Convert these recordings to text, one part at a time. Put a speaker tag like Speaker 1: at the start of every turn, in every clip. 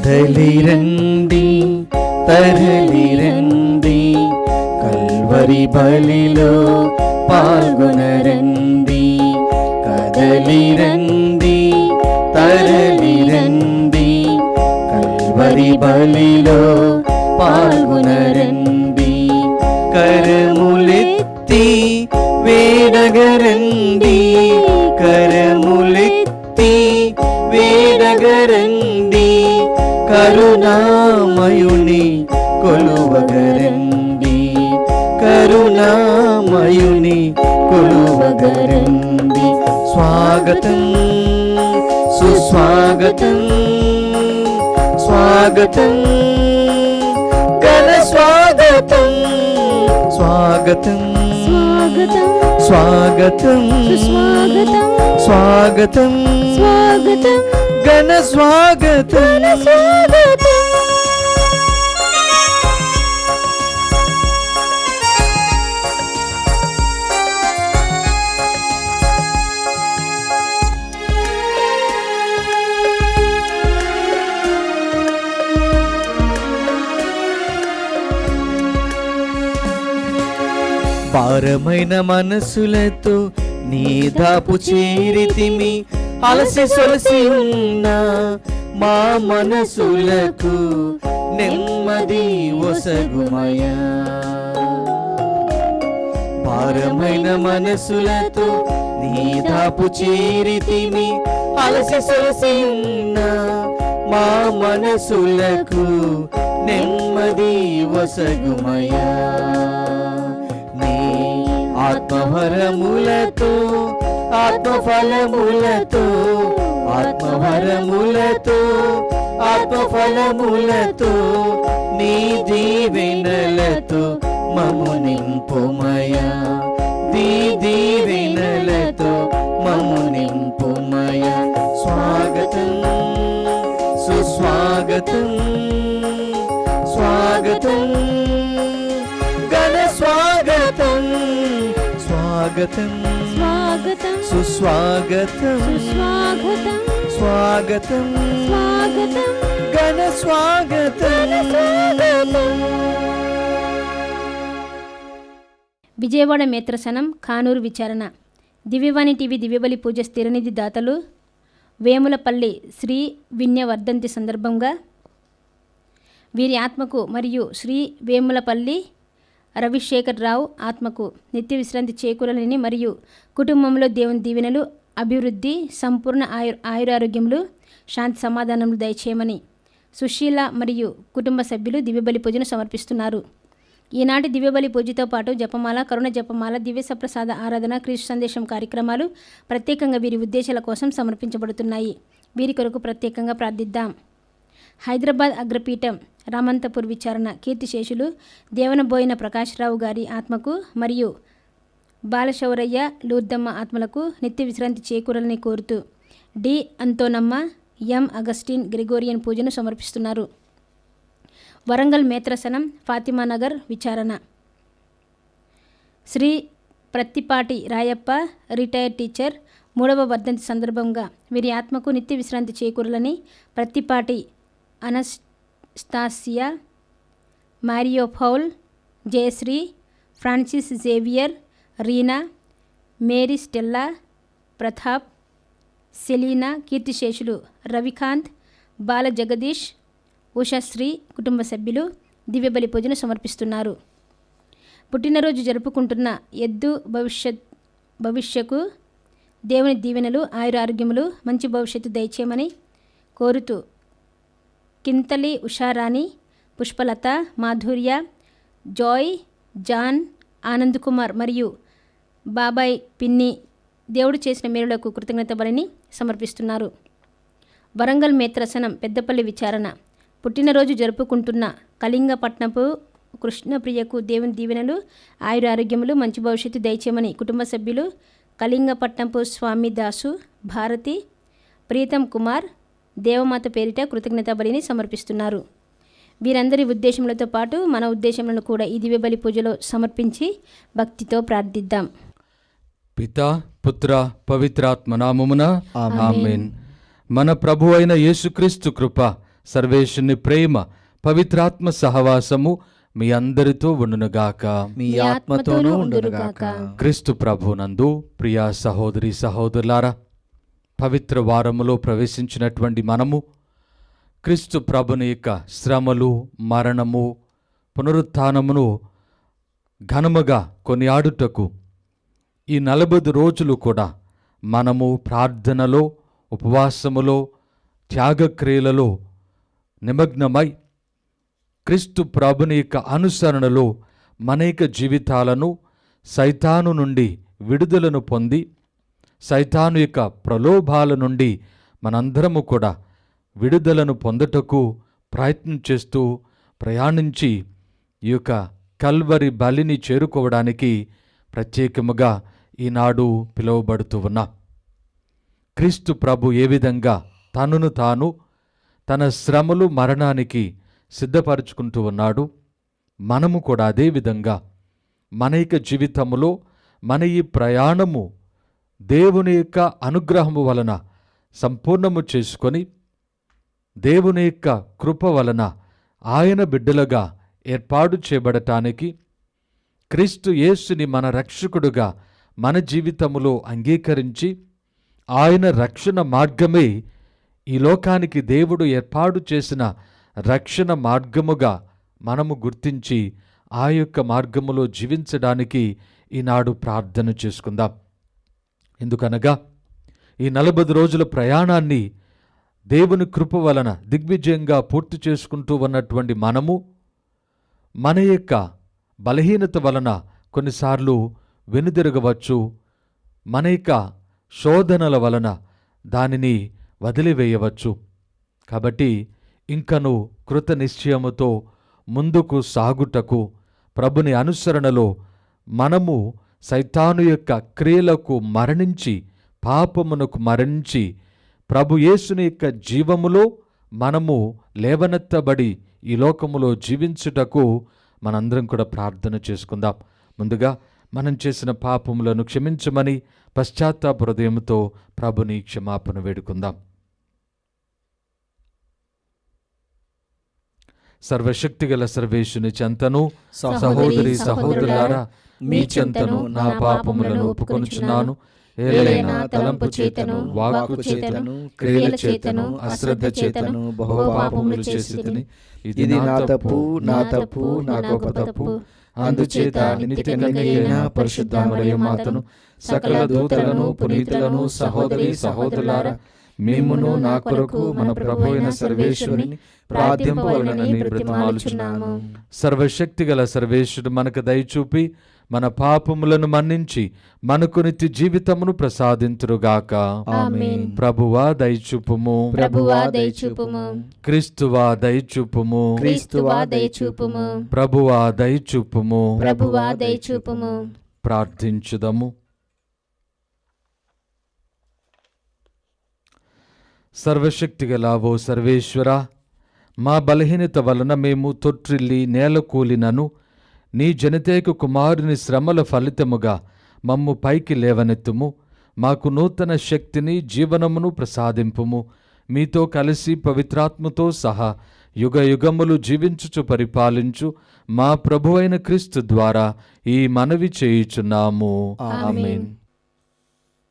Speaker 1: కదలిరండి తరలిరండి, Calvary బలిలో పాల్గొనరండి. కదలిరండి తరలిరండి, Calvary బలిలో పాల్గొనరండి. కరములెత్తి వేడగరండి, కరములెత్తి వేడగరండి, కరుణామయుని కొలువగరండి, కరుణామయుని కొలువగరండి. స్వాగతం సుస్వాగతం, స్వాగతం ఘన స్వాగతం, స్వాగతం స్వాగతం స్వాగతం స్వాగతం స్వాగతం స్వాగతం ఘన స్వాగతం స్వాగతం. భారమైన మనసులతో నీ దాపు చేరితిమి, అలసి సొలసి ఉన్న మా మనసులకు నెమ్మది ఒసగుమయా. భారమైన మనసులతో నీ దాపు చేరితిమి, అలసి సొలసి ఉన్న మా మనసులకు నెమ్మది ఒసగుమయా. ఆత్మవరములతో ఆత్మఫలములతో, ఆత్మవరములతో ఆత్మఫలములతో, నీ దీవెనలతో మము నింపుమయా, నీ దీవెనలతో మము నింపుమయా. స్వాగతం సుస్వాగతం, స్వాగతం ఘన స్వాగతం, స్వాగతం స్వాగతం సుస్వాగతం, స్వాగతం స్వాగతం స్వాగతం ఘన స్వాగతం.
Speaker 2: విజయవాడ మేత్రసనం కానూరు విచారణ. దివ్యవాణి టీవీ దివ్యబలి పూజ స్థిరనిధి దాతలు వేములపల్లి శ్రీ విన్య వర్ధంతి సందర్భంగా వీరి ఆత్మకు మరియు శ్రీ వేములపల్లి రవిశేఖర్ రావు ఆత్మకు నిత్య విశ్రాంతి చేకూరాలని మరియు కుటుంబంలో దేవుని దీవెనలు, అభివృద్ధి, సంపూర్ణ ఆయురారోగ్యములు, శాంతి సమాధానములు దయచేయమని సుశీల మరియు కుటుంబ సభ్యులు దివ్యబలి పూజను సమర్పిస్తున్నారు. ఈనాటి దివ్యబలి పూజతో పాటు జపమాల, కరుణ జపమాల, దివ్య సప్రసాద ఆరాధన, క్రీస్తు సందేశం కార్యక్రమాలు ప్రత్యేకంగా వీరి ఉద్దేశాల కోసం సమర్పించబడుతున్నాయి. వీరి కొరకు ప్రత్యేకంగా ప్రార్థిద్దాం. హైదరాబాద్ అగ్రపీఠం రామంతపూర్ విచారణ కీర్తిశేషులు దేవనబోయిన ప్రకాశ్రావు గారి ఆత్మకు మరియు బాలశౌరయ్య, లూర్దమ్మ ఆత్మలకు నిత్య విశ్రాంతి చేకూరాలని కోరుతూ D Anthonamma, M Augustine Gregorian పూజను సమర్పిస్తున్నారు. వరంగల్ మేత్రసనం ఫాతిమానగర్ విచారణ శ్రీ ప్రత్తిపాటి రాయప్ప రిటైర్డ్ టీచర్ 3వ వర్ధంతి సందర్భంగా వీరి ఆత్మకు నిత్య విశ్రాంతి చేకూరాలని Prathipati Anastasia, Mario Paul, Jayashree, Francis Xavier, Reena, Mary Stella, Pratap, Selina, కీర్తిశేషులు రవికాంత్, బాల జగదీష్, ఉషాశ్రీ కుటుంబ సభ్యులు దివ్యబలి పూజను సమర్పిస్తున్నారు. పుట్టినరోజు జరుపుకుంటున్న ఎద్దు భవిష్యకు దేవుని దీవెనలు, ఆయురారోగ్యములు, మంచి భవిష్యత్తు దయచేయమని కోరుతూ కింతలి ఉషారాణి, పుష్పలత, మాధుర్య, జాయ్, జాన్, ఆనంద్ కుమార్ మరియు బాబాయ్ పిన్ని దేవుడు చేసిన మేలులకు కృతజ్ఞత బలిని సమర్పిస్తున్నారు. వరంగల్ మేత్రసనం పెద్దపల్లి విచారణ పుట్టినరోజు జరుపుకుంటున్న కళింగపట్నపు కృష్ణప్రియకు దేవుని దీవెనలు, ఆయురారోగ్యములు, మంచి భవిష్యత్తు దయచేయమని కుటుంబ సభ్యులు కళింగపట్నపు స్వామి దాసు, భారతి, ప్రీతం కుమార్ దేవమాత పేరిట కృతజ్ఞత బలిని సమర్పిస్తున్నారు. వీరందరి ఉద్దేశములతో పాటు మన ఉద్దేశములను కూడా ఈ దివ్యబలి పూజలో సమర్పించి భక్తితో ప్రార్థిద్దాం.
Speaker 3: పితా పుత్ర పవిత్రాత్మ నామమున ఆమేన్. మన ప్రభు అయిన యేసుక్రీస్తు కృప, సర్వేశ్వరుని ప్రేమ, పవిత్రాత్మ సహవాసము మీ అందరితో ఉండునుగాక.
Speaker 1: మీ ఆత్మతోనూ ఉండునుగాక.
Speaker 3: క్రీస్తు ప్రభునందు ప్రియా సహోదరి సహోదరులారా, పవిత్ర వారములో ప్రవేశించినటువంటి మనము క్రీస్తు ప్రభుని యొక్క శ్రమలు, మరణము, పునరుత్థానమును ఘనముగా కొనియాడుటకు ఈ 40 రోజులు కూడా మనము ప్రార్థనలో, ఉపవాసములో, త్యాగక్రియలలో నిమగ్నమై క్రీస్తు ప్రభుని యొక్క అనుసరణలో మన యొక్క జీవితాలను సైతాను నుండి విడుదలను పొంది, సైతాను యొక్క ప్రలోభాల నుండి మనందరము కూడా విడుదలను పొందుటకు ప్రయత్నం చేస్తూ ప్రయాణించి ఈ యొక్క కల్వరి బలిని చేరుకోవడానికి ప్రత్యేకముగా ఈనాడు పిలువబడుతూ ఉన్నాం. క్రీస్తు ప్రభు ఏ విధంగా తనను తాను తన శ్రమలు, మరణానికి సిద్ధపరుచుకుంటూ ఉన్నాడు, మనము కూడా అదే విధంగా మన యొక్క జీవితములో మన ఈ ప్రయాణము దేవుని యొక్క అనుగ్రహము వలన సంపూర్ణము చేసుకొని, దేవుని యొక్క కృప వలన ఆయన బిడ్డలుగా ఏర్పాటు చేయబడటానికి, క్రీస్తు యేసుని మన రక్షకుడుగా మన జీవితములో అంగీకరించి ఆయన రక్షణ మార్గమే ఈ లోకానికి దేవుడు ఏర్పాటు చేసిన రక్షణ మార్గముగా మనము గుర్తించి ఆ యొక్క మార్గములో జీవించడానికి ఈనాడు ప్రార్థన చేసుకుందాం. ఎందుకనగా ఈ 40 రోజుల ప్రయాణాన్ని దేవుని కృప వలన దిగ్విజయంగా పూర్తి చేసుకుంటూ ఉన్నటువంటి మనము మన యొక్క బలహీనత వలన కొన్నిసార్లు వెనుదిరగవచ్చు, మన యొక్క శోధనల వలన దానిని వదిలివేయవచ్చు. కాబట్టి ఇంకను కృత నిశ్చయముతో ముందుకు సాగుటకు, ప్రభుని అనుసరణలో మనము సైతాను యొక్క క్రియలకు మరణించి, పాపమునకు మరణించి, ప్రభు యేసుని యొక్క జీవములో మనము లేవనెత్తబడి ఈ లోకములో జీవించుటకు మనందరం కూడా ప్రార్థన చేసుకుందాం. ముందుగా మనం చేసిన పాపములను క్షమించమని పశ్చాత్తాప హృదయంతో ప్రభుని క్షమాపణ వేడుకుందాం. సర్వశక్తిగల సర్వేశుని చెంతను, సహోదరి సహోదరులారా, మీ చెంతను నా పాపములను ఒప్పుకొనుచున్నాను. ఏలైనా తలంపు చేతను, వాక్కు చేతను, క్రియల చేతను, అశ్రద్ధ చేతను బహుపాపములు చేసితిని. ఇది నా తప్పు, నా తప్పు, నా గొప్ప తప్పు. అందుచేత నిత్యకన్యకైన పరిశుద్ధ మరియమాతను, సకల దూతలను, పునీతులను, సహోదరి సహోదరులారా, మేమును నా కొరకు మన ప్రభువైన సర్వేశ్వరుని ప్రార్థింపవలెనని బ్రతిమాలుచున్నాము. సర్వశక్తిగల సర్వేశ్వరుడు మనకు దయచూపి మన పాపములను మన్నించి మనకు నిత్య జీవితమును ప్రసాదింతురుగాక.
Speaker 2: ఆమేన్.
Speaker 3: ప్రభువా దయచూపుము,
Speaker 2: ప్రభువా దయచూపుము,
Speaker 3: క్రీస్తువా దయచూపుము,
Speaker 2: క్రీస్తువా దయచూపుము,
Speaker 3: ప్రభువా దయచూపుము.
Speaker 2: ప్రభువా దయచూపుము.
Speaker 3: ప్రార్థించుదము. సర్వశక్తిగల ఓ సర్వేశ్వర, మా బలహీనత వలన మేము తొట్టిల్లి నేలకూలినను నీ జనితేక కుమారుని శ్రమల ఫలితముగా మమ్ము పైకి లేవనెత్తుము. మాకు నూతన శక్తిని, జీవనమును ప్రసాదింపుము. మీతో కలిసి పవిత్రాత్మతో సహా యుగ యుగములు జీవించుచు పరిపాలించు మా ప్రభువైన క్రీస్తు ద్వారా ఈ మనవి చేయుచున్నాము. ఆమేన్.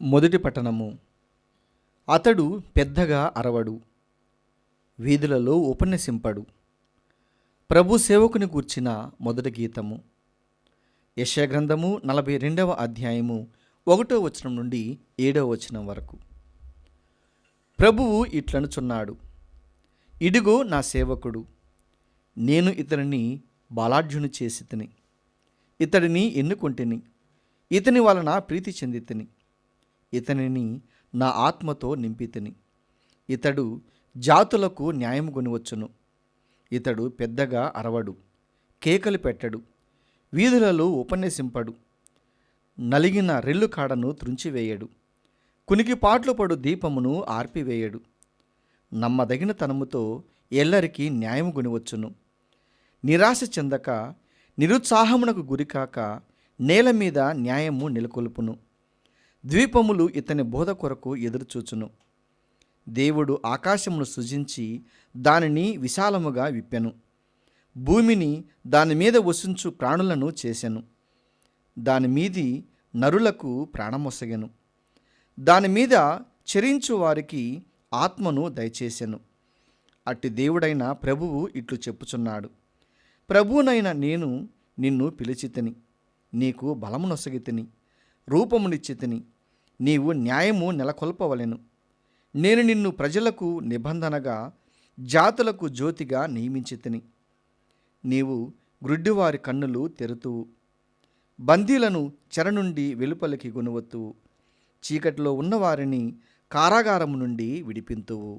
Speaker 1: మొదటి పట్టణము. అతడు పెద్దగా అరవడు, వీధులలో ఉపన్యసింపడు. ప్రభు సేవకుని గూర్చిన మొదటి గీతము. యెషయా గ్రంథము 42వ అధ్యాయము 1వ వచనం నుండి 7వ వచనం వరకు. ప్రభువు ఇట్లనుచున్నాడు, ఇదిగో నా సేవకుడు, నేను ఇతనిని బలాఢ్యుని చేసి తిని, ఇతడిని ఎన్నుకొంటిని, ఇతని వలన ప్రీతి చెంది తిని, ఇతనిని నా ఆత్మతో నింపితిని. ఇతడు జాతులకు న్యాయం కొనివచ్చును. ఇతడు పెద్దగా అరవడు, కేకలు పెట్టడు, వీధులలో ఉపన్యసింపడు, నలిగిన రెల్లు కాడను త్రుంచివేయడు, కునికిపాట్లు పడు దీపమును ఆర్పివేయడు. నమ్మదగిన తనముతో ఎల్లరికీ న్యాయం కొనివచ్చును. నిరాశ చెందక, నిరుత్సాహమునకు గురికాక నేల మీద న్యాయము నెలకొల్పును. ద్వీపములు ఇతని బోధ కొరకు ఎదురుచూచును. దేవుడు ఆకాశమును సృజించి దానిని విశాలముగా విప్పెను, భూమిని దాని మీద వసించు ప్రాణులను చేసెను, దాని మీది నరులకు ప్రాణమొసగెను, దాని మీద చరించు వారికి ఆత్మను దయచేసెను. అట్టి దేవుడైన ప్రభువు ఇట్లు చెప్పుచున్నాడు, ప్రభువునైన నేను నిన్ను పిలిచితిని, నీకు బలమునొసగితిని, రూపమునిచ్చితిని, నీవు న్యాయము నెలకొల్పవలెను. నేను నిన్ను ప్రజలకు నిబంధనగా, జాతులకు జ్యోతిగా నియమించితిని. నీవు గ్రుడ్డివారి కన్నులు తెరుతువు, బందీలను చెర నుండి వెలుపలికి గొనువత్తువు, చీకటిలో ఉన్నవారిని కారాగారము నుండి విడిపింతువు.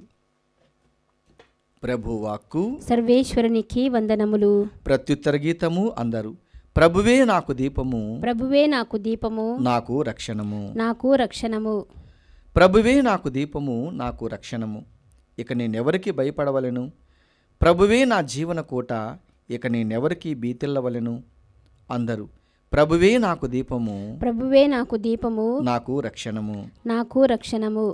Speaker 1: ప్రభువాక్కు.
Speaker 2: సర్వేశ్వరునికి వందనములు.
Speaker 1: ప్రత్యుత్తర గీతము అందరు. ప్రభువే నాకు దీపము,
Speaker 2: ప్రభువే నాకు దీపము,
Speaker 1: నాకు రక్షణము,
Speaker 2: నాకు రక్షణము.
Speaker 1: ప్రభువే నాకు దీపము, నాకు రక్షణము, ఇక నేనెవరికి భయపడవలెను? ప్రభువే నా జీవన కోట, ఇక నేనెవరికి భీతిల్లవలెను? అందరూ ప్రభువే నాకు దీపము,
Speaker 2: ప్రభువే నాకు దీపము,
Speaker 1: నాకు రక్షణము,
Speaker 2: నాకు రక్షణము.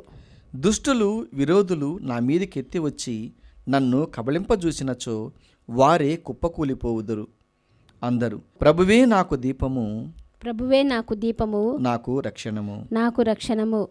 Speaker 1: దుష్టులు విరోధులు నా మీదికెత్తి వచ్చి నన్ను కబళింపజూసినచో వారే కుప్పకూలిపోవుదురు. అందరూ ప్రభువే నాకు దీపము,
Speaker 2: ప్రభువే నాకు దీపము,
Speaker 1: నాకు రక్షణము,
Speaker 2: నాకు రక్షణము.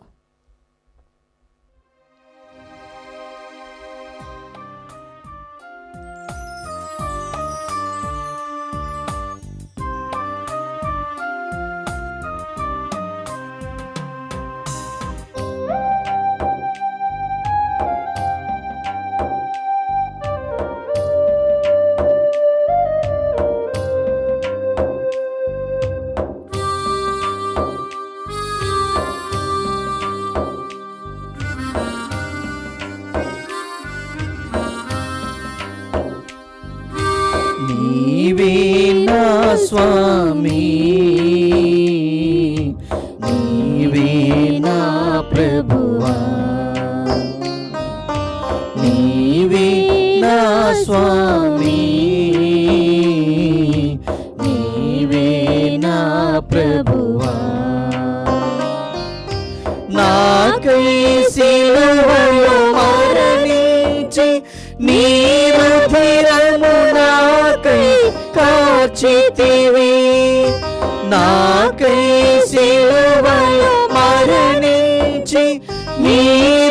Speaker 1: నీవే నా స్వామి, నీవే నా ప్రభువా, నీవే నా స్వామి, నీవే నా ప్రభువా, నాకై సిలువలో మరణించి నీ రుధిరము నాకై కార్చితివి, నాకై సిలువలో మరణించి నీ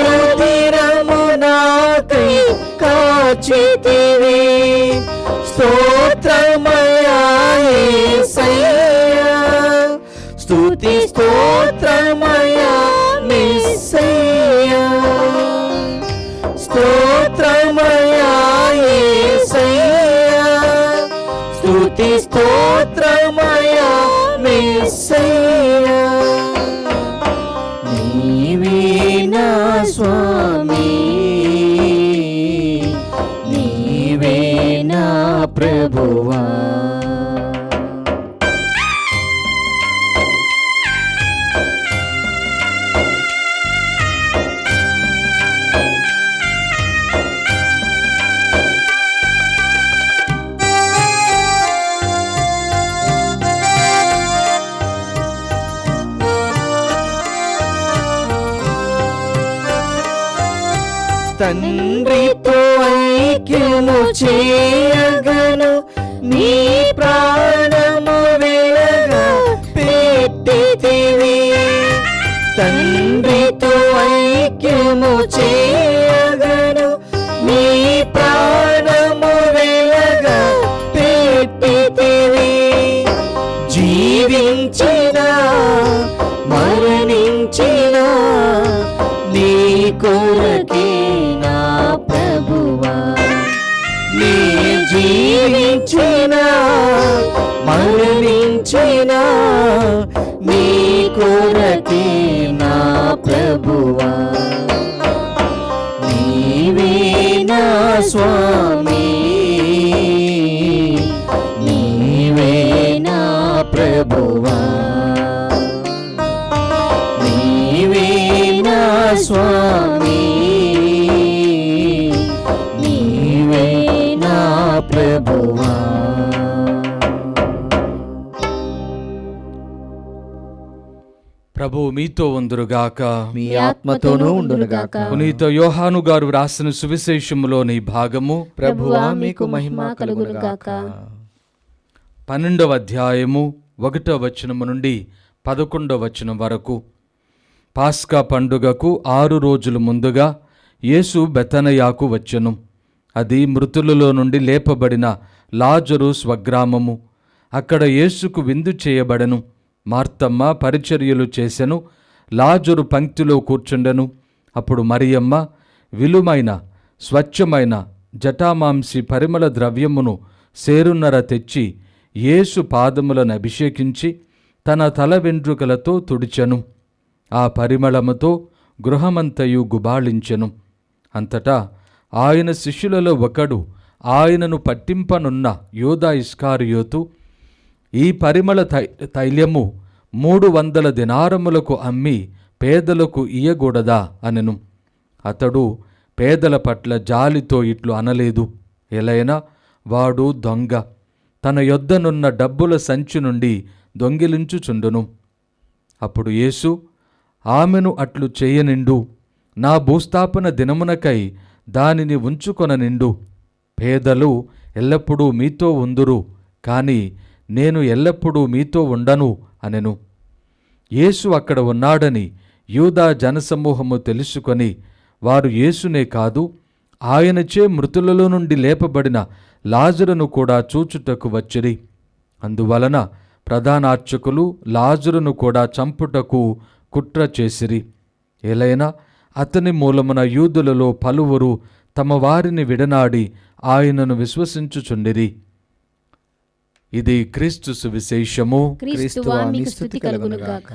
Speaker 1: రుధిరము నాకై కార్చితివి. స్తోత్రమయా యేసయ్యా, స్తుతి స్తోత్రమయా మెస్సయ్యా, స్తోత్రమయా యేసయ్యా, స్తుతి స్తోత్రమయా మెస్సయ్యా. నీవే నా స్వామి, నీవే నా ప్రభువా. తండ్రితో ఐక్యము చేయగను, నీ ప్రాణము వెలగా పెట్టితివి. తండ్రితో ఐక్యము చేయగను, నీ ప్రాణము వెలగా పెట్టితివి. జీవించినా మరణించినా నీ కొరకే నా ప్రభువా, నీ జీవించినా మరణించినా నీ కొరకే నా ప్రభువా. నీవే నా స్వామి, నీవే నా ప్రభువా, నీవే నా స్వామి, నీవే నా ప్రభువా.
Speaker 3: ప్రభువు మీతో ఉందురుగాక.
Speaker 1: మీ ఆత్మతోనూ ఉండునుగాక.
Speaker 3: పునీత యోహాను గారు వ్రాసిన సువిశేషములోని భాగము.
Speaker 1: ప్రభువా మీకు మహిమ కలుగునుగాక.
Speaker 3: 12వ అధ్యాయము 1వ వచనము నుండి 11వ వచనం వరకు. పాస్కా పండుగకు 6 రోజులు ముందుగా యేసు బెతనయాకు వచ్చెను. అది మృతులలో నుండి లేపబడిన లాజరు స్వగ్రామము. అక్కడ యేసుకు విందు చేయబడెను. మార్తమ్మ పరిచర్యలు చేసెను. లాజరు పంక్తిలో కూర్చుండెను. అప్పుడు మరియమ్మ విలుమైన స్వచ్ఛమైన జటామాంసి పరిమళ ద్రవ్యమును సేరున్నర తెచ్చి యేసు పాదములను అభిషేకించి తన తల వెంట్రుకలతో తుడిచెను. ఆ పరిమళముతో గృహమంతయు గుబాళించెను. అంతటా ఆయన శిష్యులలో ఒకడు ఆయనను పట్టింపనున్న యూదా ఇస్కారియోతు, ఈ పరిమళ తైలము 300 దినారములకు అమ్మి పేదలకు ఇయ్యకూడదా అనెను. అతడు పేదల పట్ల జాలితో ఇట్లు అనలేదు. ఎలైనా వాడు దొంగ, తన యొద్దనున్న డబ్బుల సంచి నుండి దొంగిలించుచుండును. అప్పుడు యేసు, ఆమెను అట్లు చేయనిండు, నా భూస్థాపన దినమునకై దానిని ఉంచుకొననిండు. పేదలు ఎల్లప్పుడూ మీతో ఉందురు, కాని నేను ఎల్లప్పుడూ మీతో ఉండను అనెను. యేసు అక్కడ ఉన్నాడని యూదా జనసమూహము తెలుసుకొని వారు యేసునే కాదు, ఆయనచే మృతులలో నుండి లేపబడిన లాజరును కూడా చూచుటకు వచ్చిరి. అందువలన ప్రధానార్చకులు లాజరును కూడా చంపుటకు కుట్ర చేసిరి. ఎలైనా అతని మూలమున యూదులలో పలువురు తమ వారిని విడనాడి ఆయనను విశ్వసించుచుండిరి. ఇది క్రీస్తు సువిశేషము.
Speaker 2: క్రీస్తువా మీకు స్తుతి కలుగునుగాక.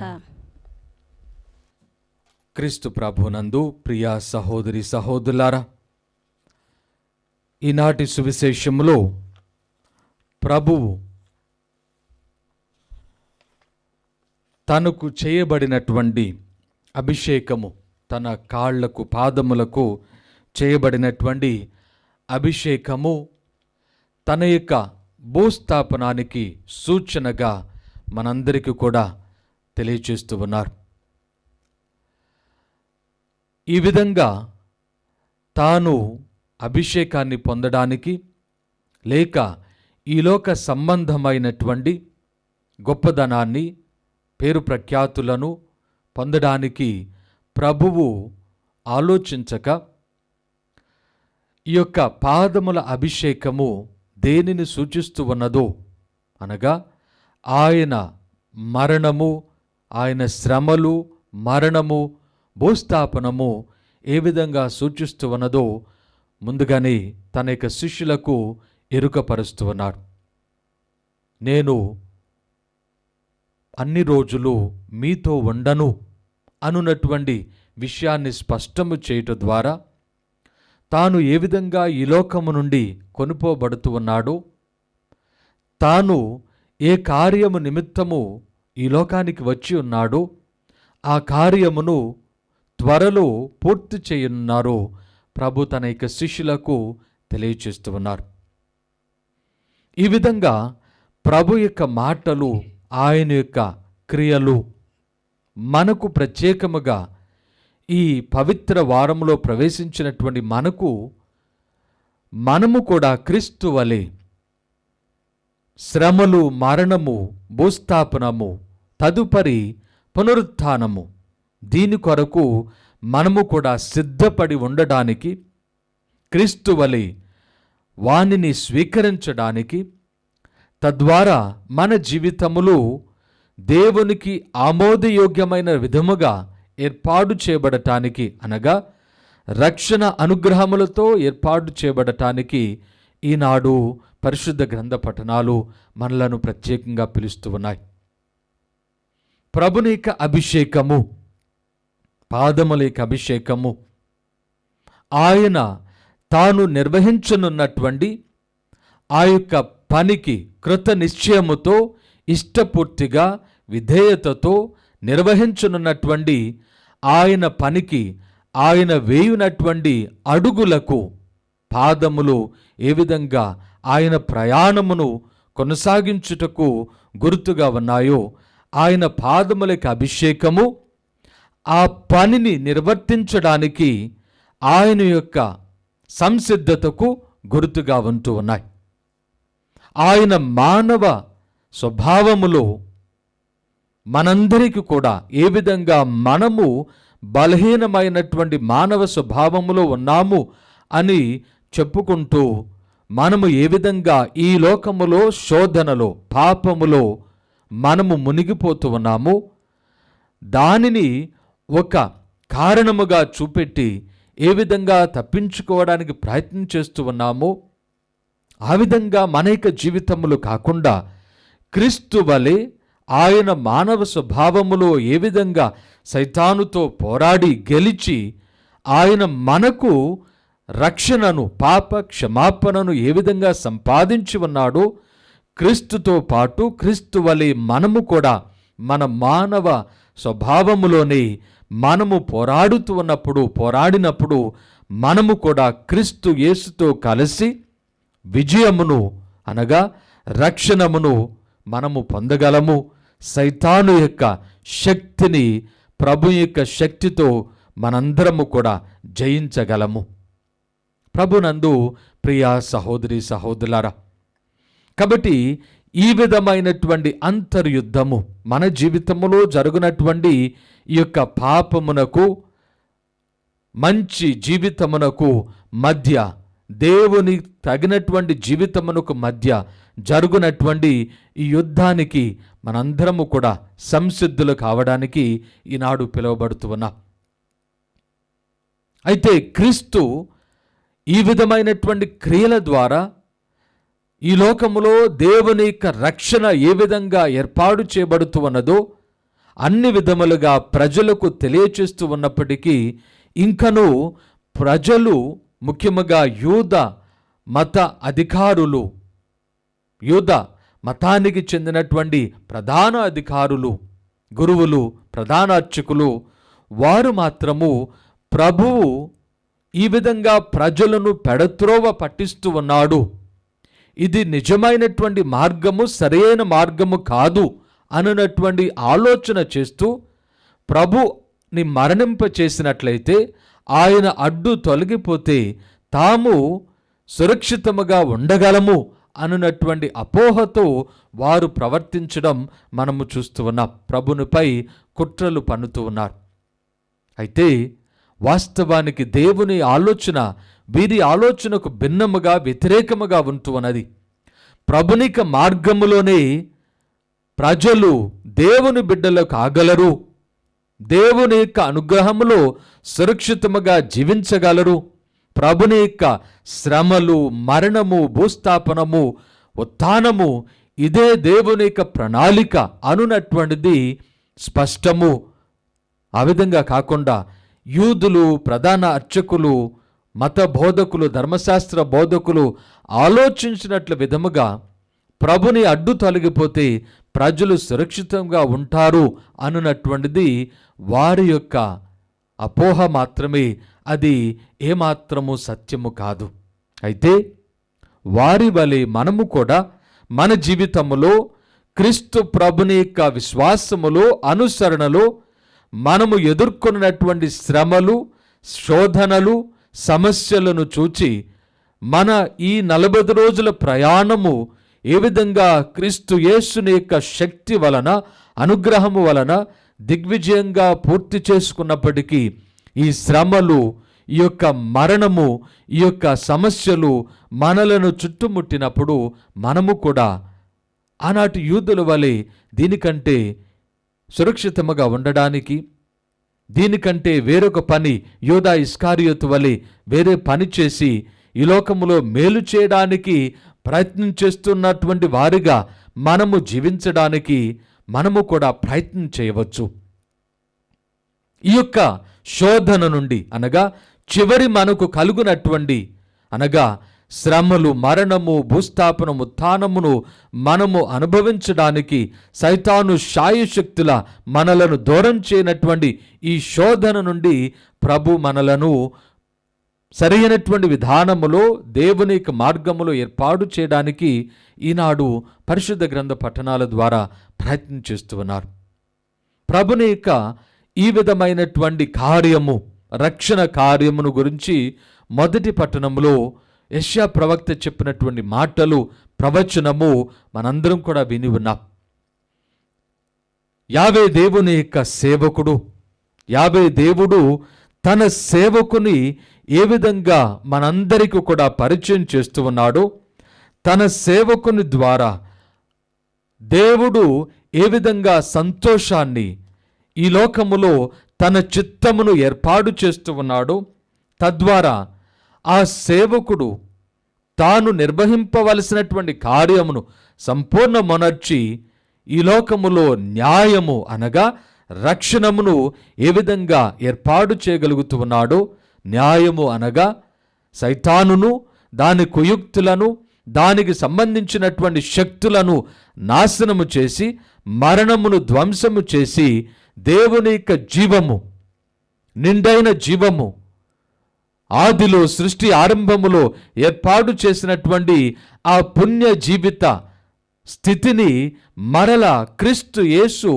Speaker 3: క్రీస్తు ప్రభునందు ప్రియ సహోదరి సహోదరులారా, ఈనాటి సువిశేషములో ప్రభువు తనకు చేయబడినటువంటి అభిషేకము, తన కాళ్లకు పాదములకు చేయబడినటువంటి అభిషేకము తన యొక్క భూస్థాపనానికి సూచనగా మనందరికీ కూడా తెలియచేస్తూ ఉన్నారు. ఈ విధంగా తాను అభిషేకాన్ని పొందడానికి లేక ఈలోక సంబంధమైనటువంటి గొప్పదనాన్ని, పేరు ప్రఖ్యాతులను పొందడానికి ప్రభువు ఆలోచించక ఈ యొక్క పాదముల అభిషేకము దేనిని సూచిస్తూ ఉన్నదో అనగా ఆయన మరణము, ఆయన శ్రమలు, మరణము, భూస్థాపనము ఏ విధంగా సూచిస్తూ ఉన్నదో ముందుగానే తన యొక్క శిష్యులకు ఎరుకపరుస్తూ ఉన్నాడు. నేను అన్ని రోజులు మీతో ఉండను అనున్నటువంటి విషయాన్ని స్పష్టము చేయటం ద్వారా తాను ఏ విధంగా ఈ లోకము నుండి కొనుపోబడుతూ ఉన్నాడో, తాను ఏ కార్యము నిమిత్తము ఈ లోకానికి వచ్చి ఉన్నాడో ఆ కార్యమును త్వరలో పూర్తి చేయనున్నారో ప్రభు తన యొక్క శిష్యులకు తెలియచేస్తూ ఉన్నారు. ఈ విధంగా ప్రభు యొక్క మాటలు, ఆయన యొక్క క్రియలు మనకు ప్రత్యేకముగా ఈ పవిత్ర వారంలో ప్రవేశించినటువంటి మనము కూడా క్రీస్తు వలె శ్రమలు, మరణము, భూస్థాపనము, తదుపరి పునరుత్థానము, దీని కొరకు మనము కూడా సిద్ధపడి ఉండడానికి, క్రీస్తు వలె వానిని స్వీకరించడానికి, తద్వారా మన జీవితములు దేవునికి ఆమోదయోగ్యమైన విధముగా ఏర్పాటు చేయబడటానికి, అనగా రక్షణ అనుగ్రహములతో ఏర్పాటు చేయబడటానికి ఈనాడు పరిశుద్ధ గ్రంథ పఠనాలు మనలను ప్రత్యేకంగా పిలుస్తూ ఉన్నాయి. ప్రభుని యొక్క అభిషేకము, పాదముల యొక్క అభిషేకము, ఆయన తాను నిర్వహించనున్నటువంటి ఆ యొక్క పనికి కృత నిశ్చయముతో, ఇష్టపూర్తిగా, విధేయతతో నిర్వహించనున్నటువంటి ఆయన పనికి, ఆయన వేయునటువంటి అడుగులకు పాదములు ఏ విధంగా ఆయన ప్రయాణమును కొనసాగించుటకు గుర్తుగా ఉన్నాయో, ఆయన పాదములకు అభిషేకము ఆ పనిని నిర్వర్తించడానికి ఆయన యొక్క సంసిద్ధతకు గుర్తుగా ఉంటూ ఉన్నాయి. ఆయన మానవ స్వభావములో మనందరికీ కూడా ఏ విధంగా మనము బలహీనమైనటువంటి మానవ స్వభావములో ఉన్నాము అని చెప్పుకుంటూ మనము ఏ విధంగా ఈ లోకములో శోధనలో పాపములో మనము మునిగిపోతూ ఉన్నాము, దానిని ఒక కారణముగా చూపెట్టి ఏ విధంగా తప్పించుకోవడానికి ప్రయత్నం చేస్తూ ఉన్నామో, ఆ విధంగా మన యొక్క జీవితములు కాకుండా క్రీస్తు వలె ఆయన మానవ స్వభావములో ఏ విధంగా సైతానుతో పోరాడి గెలిచి ఆయన మనకు రక్షణను పాప క్షమాపణను ఏ విధంగా సంపాదించి ఉన్నాడో, క్రీస్తుతో పాటు క్రీస్తు వలె మనము కూడా మన మానవ స్వభావములోనే మనము పోరాడినప్పుడు మనము కూడా క్రీస్తు యేసుతో కలిసి విజయమును అనగా రక్షణమును మనము పొందగలము. సైతాను యొక్క శక్తిని ప్రభు యొక్క శక్తితో మనందరము కూడా జయించగలము. ప్రభునందు ప్రియ సహోదరి సహోదరులారా, కాబట్టి ఈ విధమైనటువంటి అంతర్యుద్ధము మన జీవితంలో జరుగునటువంటి ఈ యొక్క పాపమునకు మంచి జీవితమునకు మధ్య, దేవుని తగినటువంటి జీవితమునకు మధ్య జరుగునటువంటి ఈ యుద్ధానికి మనందరము కూడా సంసిద్ధులు కావడానికి ఈనాడు పిలువబడుతూ ఉన్నాం. అయితే క్రీస్తు ఈ విధమైనటువంటి క్రియల ద్వారా ఈ లోకములో దేవుని యొక్క రక్షణ ఏ విధంగా ఏర్పాటు చేయబడుతూ ఉన్నదో అన్ని విధములుగా ప్రజలకు తెలియచేస్తూ ఉన్నప్పటికీ ఇంకనూ ప్రజలు, ముఖ్యముగా యూద మత అధికారులు, యూద మతానికి చెందినటువంటి ప్రధాన అధికారులు, గురువులు, ప్రధాన అర్చకులు, వారు మాత్రము ప్రభువు ఈ విధంగా ప్రజలను పెడత్రోవ పట్టిస్తూ ఉన్నాడు, ఇది నిజమైనటువంటి మార్గము, సరైన మార్గము కాదు అన్నటువంటి ఆలోచన చేస్తూ ప్రభుని మరణింప చేసినట్లయితే ఆయన అడ్డు తొలగిపోతే తాము సురక్షితముగా ఉండగలము అన్నటువంటి అపోహతో వారు ప్రవర్తించడం మనము చూస్తూ ఉన్నాం. ప్రభునిపై కుట్రలు పన్నుతూ ఉన్నారు. అయితే వాస్తవానికి దేవుని ఆలోచన వీరి ఆలోచనకు భిన్నముగా, వ్యతిరేకముగా ఉంటూ ఉన్నది. ప్రభునిక మార్గములోనే ప్రజలు దేవుని బిడ్డలు కాగలరు, దేవుని యొక్క అనుగ్రహములో సురక్షితముగా జీవించగలరు. ప్రభుని యొక్క శ్రమలు, మరణము, భూస్థాపనము, ఉత్థానము ఇదే దేవుని యొక్క ప్రణాళిక అనున్నటువంటిది స్పష్టము. ఆ విధంగా కాకుండా యూదులు, ప్రధాన అర్చకులు, మత బోధకులు, ధర్మశాస్త్ర బోధకులు ఆలోచించినట్ల విధముగా ప్రభుని అడ్డు తొలగిపోతే ప్రజలు సురక్షితంగా ఉంటారు అనున్నటువంటిది వారి యొక్క అపోహ మాత్రమే, అది ఏమాత్రము సత్యము కాదు. అయితే వారి వలె మనము కూడా మన జీవితములో క్రీస్తు ప్రభుని యొక్క విశ్వాసములో, అనుసరణలో మనము ఎదుర్కొన్నటువంటి శ్రమలు, శోధనలు, సమస్యలను చూచి మన ఈ 40 రోజుల ప్రయాణము ఏ విధంగా క్రీస్తు యేసుని యొక్క శక్తి వలన, అనుగ్రహము వలన దిగ్విజయంగా పూర్తి చేసుకున్నప్పటికీ ఈ శ్రమలు, ఈ యొక్క మరణము, ఈ యొక్క సమస్యలు మనలను చుట్టుముట్టినప్పుడు మనము కూడా ఆనాటి యూదుల వలె దీనికంటే సురక్షితముగా ఉండడానికి, దీనికంటే వేరొక పని యూదా ఇస్కారియోతు వలె వేరే పని చేసి ఈ లోకములో మేలు చేయడానికి ప్రయత్నం చేస్తున్నటువంటి వారిగా మనము జీవించడానికి మనము కూడా ప్రయత్నం చేయవచ్చు. ఈ యొక్క శోధన నుండి అనగా చివరి మనకు కలుగునటువంటి అనగా శ్రమలు, మరణము, భూస్థాపనము, ఉత్థానమును మనము అనుభవించడానికి సైతాను శాయశక్తుల మనలను దూరం చేయనటువంటి ఈ శోధన నుండి ప్రభు మనలను సరైనటువంటి విధానములో, దేవుని యొక్క మార్గములో ఏర్పాటు చేయడానికి ఈనాడు పరిశుద్ధ గ్రంథ పఠనాల ద్వారా ప్రయత్నం చేస్తూ ఉన్నారు. ప్రభుని యొక్క ఈ విధమైనటువంటి కార్యము, రక్షణ కార్యమును గురించి మొదటి పట్టణంలో యెషయా ప్రవక్త చెప్పినటువంటి మాటలు, ప్రవచనము మనందరం కూడా విని ఉన్నాం. యావే దేవుని యొక్క సేవకుడు, యావే దేవుడు తన సేవకుని ఏ విధంగా మనందరికీ కూడా పరిచయం చేస్తూ ఉన్నాడో, తన సేవకుని ద్వారా దేవుడు ఏ విధంగా సంతోషాన్ని ఈ లోకములో తన చిత్తమును ఏర్పాటు చేస్తూ ఉన్నాడో, తద్వారా ఆ సేవకుడు తాను నిర్వహింపవలసినటువంటి కార్యమును సంపూర్ణమొనర్చి ఈ లోకములో న్యాయము అనగా రక్షణమును ఏ విధంగా ఏర్పాటు చేయగలుగుతూ ఉన్నాడో, న్యాయము అనగా సైతానును, దాని కుయుక్తులను, దానికి సంబంధించినటువంటి శక్తులను నాశనము చేసి, మరణమును ధ్వంసము చేసి, దేవుని యొక్క జీవము, నిండైన జీవము, ఆదిలో సృష్టి ఆరంభములో ఏర్పాటు చేసినటువంటి ఆ పుణ్య జీవిత స్థితిని మరల క్రీస్తు యేసు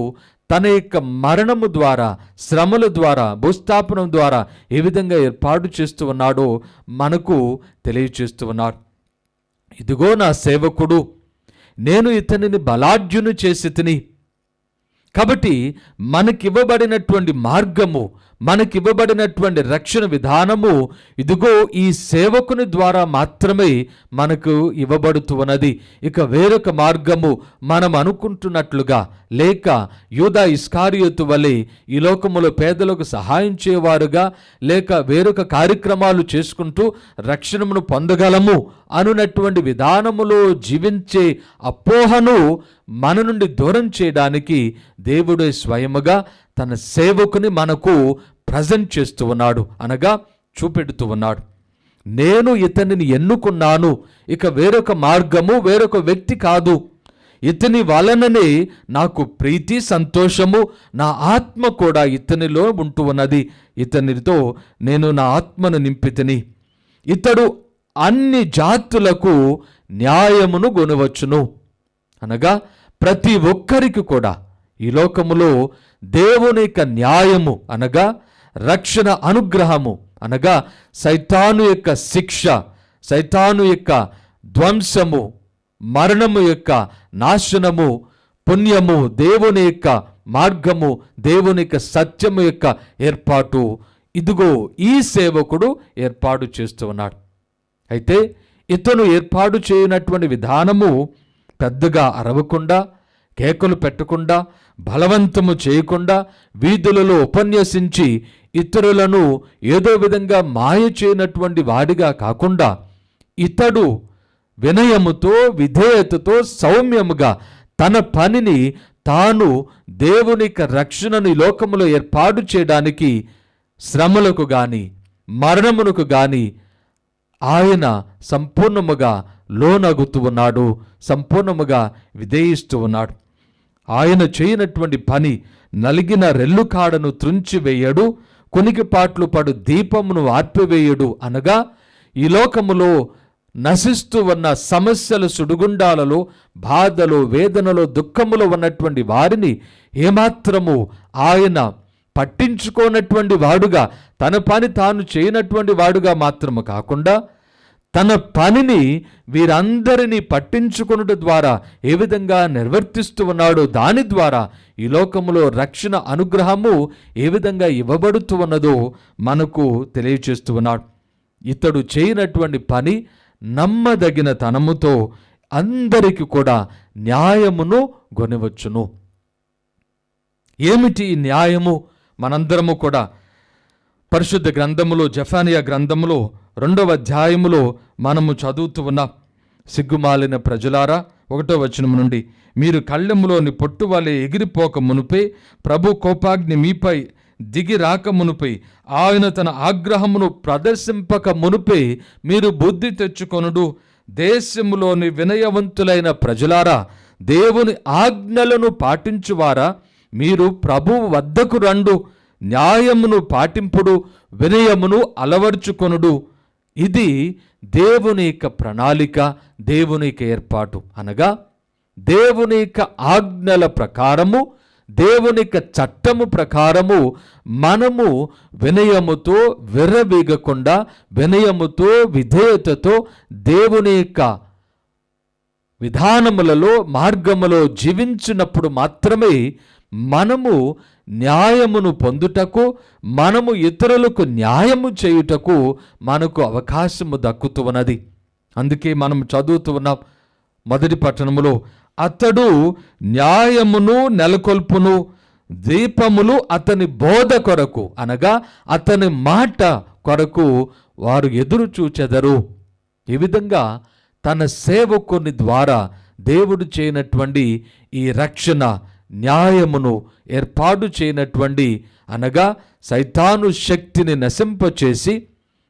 Speaker 3: తన యొక్క మరణము ద్వారా, శ్రమల ద్వారా, భూస్థాపనం ద్వారా ఏ విధంగా ఏర్పాటు చేస్తూ ఉన్నాడో మనకు తెలియచేస్తూ ఉన్నాడు. ఇదిగో నా సేవకుడు, నేను ఇతనిని బలాఢ్యుని చేసి తిని. కాబట్టి మనకివ్వబడినటువంటి మార్గము, మనకివ్వబడినటువంటి రక్షణ విధానము ఇదిగో ఈ సేవకుని ద్వారా మాత్రమే మనకు ఇవ్వబడుతూ ఉన్నది. ఇక వేరొక మార్గము మనం అనుకుంటున్నట్లుగా లేక యూదా ఇస్కారియోతు వలె ఈ లోకములో పేదలకు సహాయం చేయవారుగా, లేక వేరొక కార్యక్రమాలు చేసుకుంటూ రక్షణను పొందగలము అనున్నటువంటి విధానములో జీవించే అపోహను మన నుండి దూరం చేయడానికి దేవుడే స్వయముగా తన సేవకుని మనకు ప్రజెంట్ చేస్తూ ఉన్నాడు, అనగా చూపెడుతూ ఉన్నాడు. నేను ఇతనిని ఎన్నుకున్నాను, ఇక వేరొక మార్గము, వేరొక వ్యక్తి కాదు. ఇతని వలననే నాకు ప్రీతి, సంతోషము, నా ఆత్మ కూడా ఇతనిలో ఉంటూ ఉన్నది. ఇతనితో నేను నా ఆత్మను నింపితిని. ఇతడు అన్ని జాతులకు న్యాయమును గొనవచ్చును, అనగా ప్రతి ఒక్కరికి కూడా ఈ లోకములో దేవుని యొక్క న్యాయము అనగా రక్షణ అనుగ్రహము అనగా సైతాను యొక్క శిక్ష, సైతాను యొక్క ధ్వంసము, మరణము యొక్క నాశనము, పుణ్యము, దేవుని యొక్క మార్గము, దేవుని యొక్క సత్యము యొక్క ఏర్పాటు ఇదిగో ఈ సేవకుడు ఏర్పాటు చేస్తూ ఉన్నాడు. అయితే ఇతను ఏర్పాటు చేయనటువంటి విధానము పెద్దగా అరవకుండా, కేకలు పెట్టకుండా, బలవంతము చేయకుండా, వీధులలో ఉపన్యసించి ఇతరులను ఏదో విధంగా మాయ చేయనటువంటి వాడిగా కాకుండా, ఇతడు వినయముతో, విధేయతతో, సౌమ్యముగా తన పనిని తాను దేవుని యొక్క రక్షణను ఈ లోకములో ఏర్పాటు చేయడానికి శ్రమలకు గాని, మరణమునకు గాని ఆయన సంపూర్ణముగా లోనగుతూ ఉన్నాడు, సంపూర్ణముగా విధేయిస్తూ ఉన్నాడు. ఆయన చేయనటువంటి పని నలిగిన రెల్లు కాడను త్రుంచివేయడు, కొనికిపాట్లు పడు దీపమును ఆర్పివేయడు, అనగా ఈ లోకములో నశిస్తూ ఉన్న సమస్యల సుడిగుండాలలో, బాధలో, వేదనలో, దుఃఖములో ఉన్నటువంటి వారిని ఏమాత్రము ఆయన పట్టించుకోనటువంటి వాడుగా, తన పని తాను చేయనటువంటి వాడుగా మాత్రము కాకుండా తన పనిని వీరందరినీ పట్టించుకొనుట ద్వారా ఏ విధంగా నిర్వర్తిస్తూ ఉన్నాడో దాని ద్వారా ఈ లోకములో రక్షణ అనుగ్రహము ఏ విధంగా ఇవ్వబడుతూ ఉన్నదో మనకు తెలియచేస్తూ ఉన్నాడు. ఇతడు చేయనటువంటి పని నమ్మదగిన తనముతో అందరికీ కూడా న్యాయమును గొనవచ్చును. ఏమిటి ఈ న్యాయము? మనందరము కూడా పరిశుద్ధ గ్రంథములో, జెఫన్యా గ్రంథములో 2వ అధ్యాయములో మనము చదువుతూ ఉన్నాం. సిగ్గుమాలిన ప్రజలారా, 1వ వచనం నుండి, మీరు కళ్ళెములోని పొట్టు వలె ఎగిరిపోక మునుపే, ప్రభు కోపాగ్ని మీపై దిగి రాక మునుపై, ఆయన తన ఆగ్రహమును ప్రదర్శింపక మునుపే మీరు బుద్ధి తెచ్చుకొనుడు. దేశములోని వినయవంతులైన ప్రజలారా, దేవుని ఆజ్ఞలను పాటించువారా, మీరు ప్రభువు వద్దకు రండు. న్యాయమును పాటింపుడు, వినయమును అలవర్చుకొనుడు. ఇది దేవుని యొక్క ప్రణాళిక, దేవుని యొక్క ఏర్పాటు, అనగా దేవుని యొక్క ఆజ్ఞల ప్రకారము, దేవుని యొక్క చట్టము ప్రకారము మనము వినయముతో విర్రవీగకుండా, వినయముతో విధేయతతో దేవుని యొక్క విధానములలో మార్గములో జీవించినప్పుడు మాత్రమే మనము న్యాయమును పొందుటకు, మనము ఇతరులకు న్యాయము చేయుటకు మనకు అవకాశము దక్కుతూ ఉన్నది. అందుకే మనం చదువుతూ ఉన్నాం మొదటి పట్టణములో, అతడు న్యాయమును నెలకొల్పును, దీపములు అతని బోధ కొరకు, అనగా అతని మాట కొరకు వారు ఎదురు చూచెదరు. ఈ విధంగా తన సేవకుని ద్వారా దేవుడు చేయనటువంటి ఈ రక్షణ, న్యాయమును ఏర్పాటు చేయనటువంటి, అనగా సైతాను శక్తిని నశింపచేసి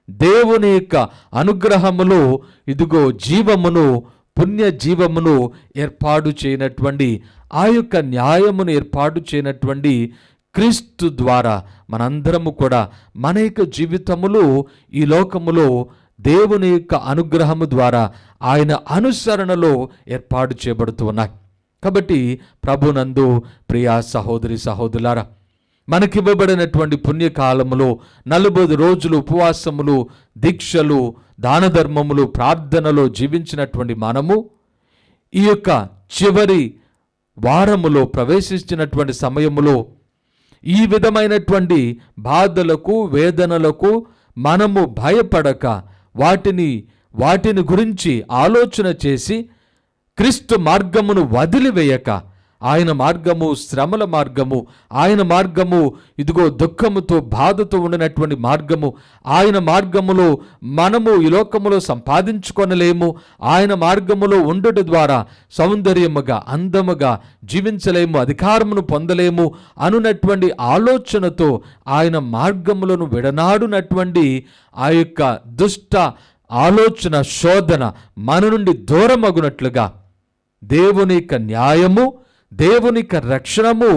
Speaker 3: దేవుని యొక్క అనుగ్రహములో ఇదిగో జీవమును, పుణ్య జీవమును ఏర్పాటు చేయనటువంటి, ఆ యొక్క న్యాయమును ఏర్పాటు చేయనటువంటి క్రీస్తు ద్వారా మనందరము కూడా మన యొక్క జీవితములో ఈ లోకములో దేవుని యొక్క అనుగ్రహము ద్వారా ఆయన అనుసరణలో ఏర్పాటు చేయబడుతూ ఉన్నాయి. కాబట్టి ప్రభునందు ప్రియా సహోదరి సహోదరులారా, మనకివ్వబడినటువంటి పుణ్యకాలములో 40 రోజులు ఉపవాసములు, దీక్షలు, దాన ధర్మములు, ప్రార్థనలో జీవించినటువంటి మనము ఈ యొక్క చివరి వారములో ప్రవేశించినటువంటి సమయములో ఈ విధమైనటువంటి బాధలకు, వేదనలకు మనము భయపడక వాటిని గురించి ఆలోచన చేసి క్రీస్తు మార్గమును వదిలివేయక, ఆయన మార్గము శ్రమల మార్గము, ఆయన మార్గము ఇదిగో దుఃఖముతో బాధతో ఉండినటువంటి మార్గము, ఆయన మార్గములో మనము ఈ లోకములో సంపాదించుకొనలేము, ఆయన మార్గములో ఉండుట ద్వారా సౌందర్యముగా, అందముగా జీవించలేము, అధికారమును పొందలేము అనున్నటువంటి ఆలోచనతో ఆయన మార్గములను విడనాడునటువంటి ఆ యొక్క దుష్ట ఆలోచన, శోధన మన నుండి దూరమగునట్లుగా దేవుని యొక్క న్యాయము, దేవుని యొక్క రక్షణము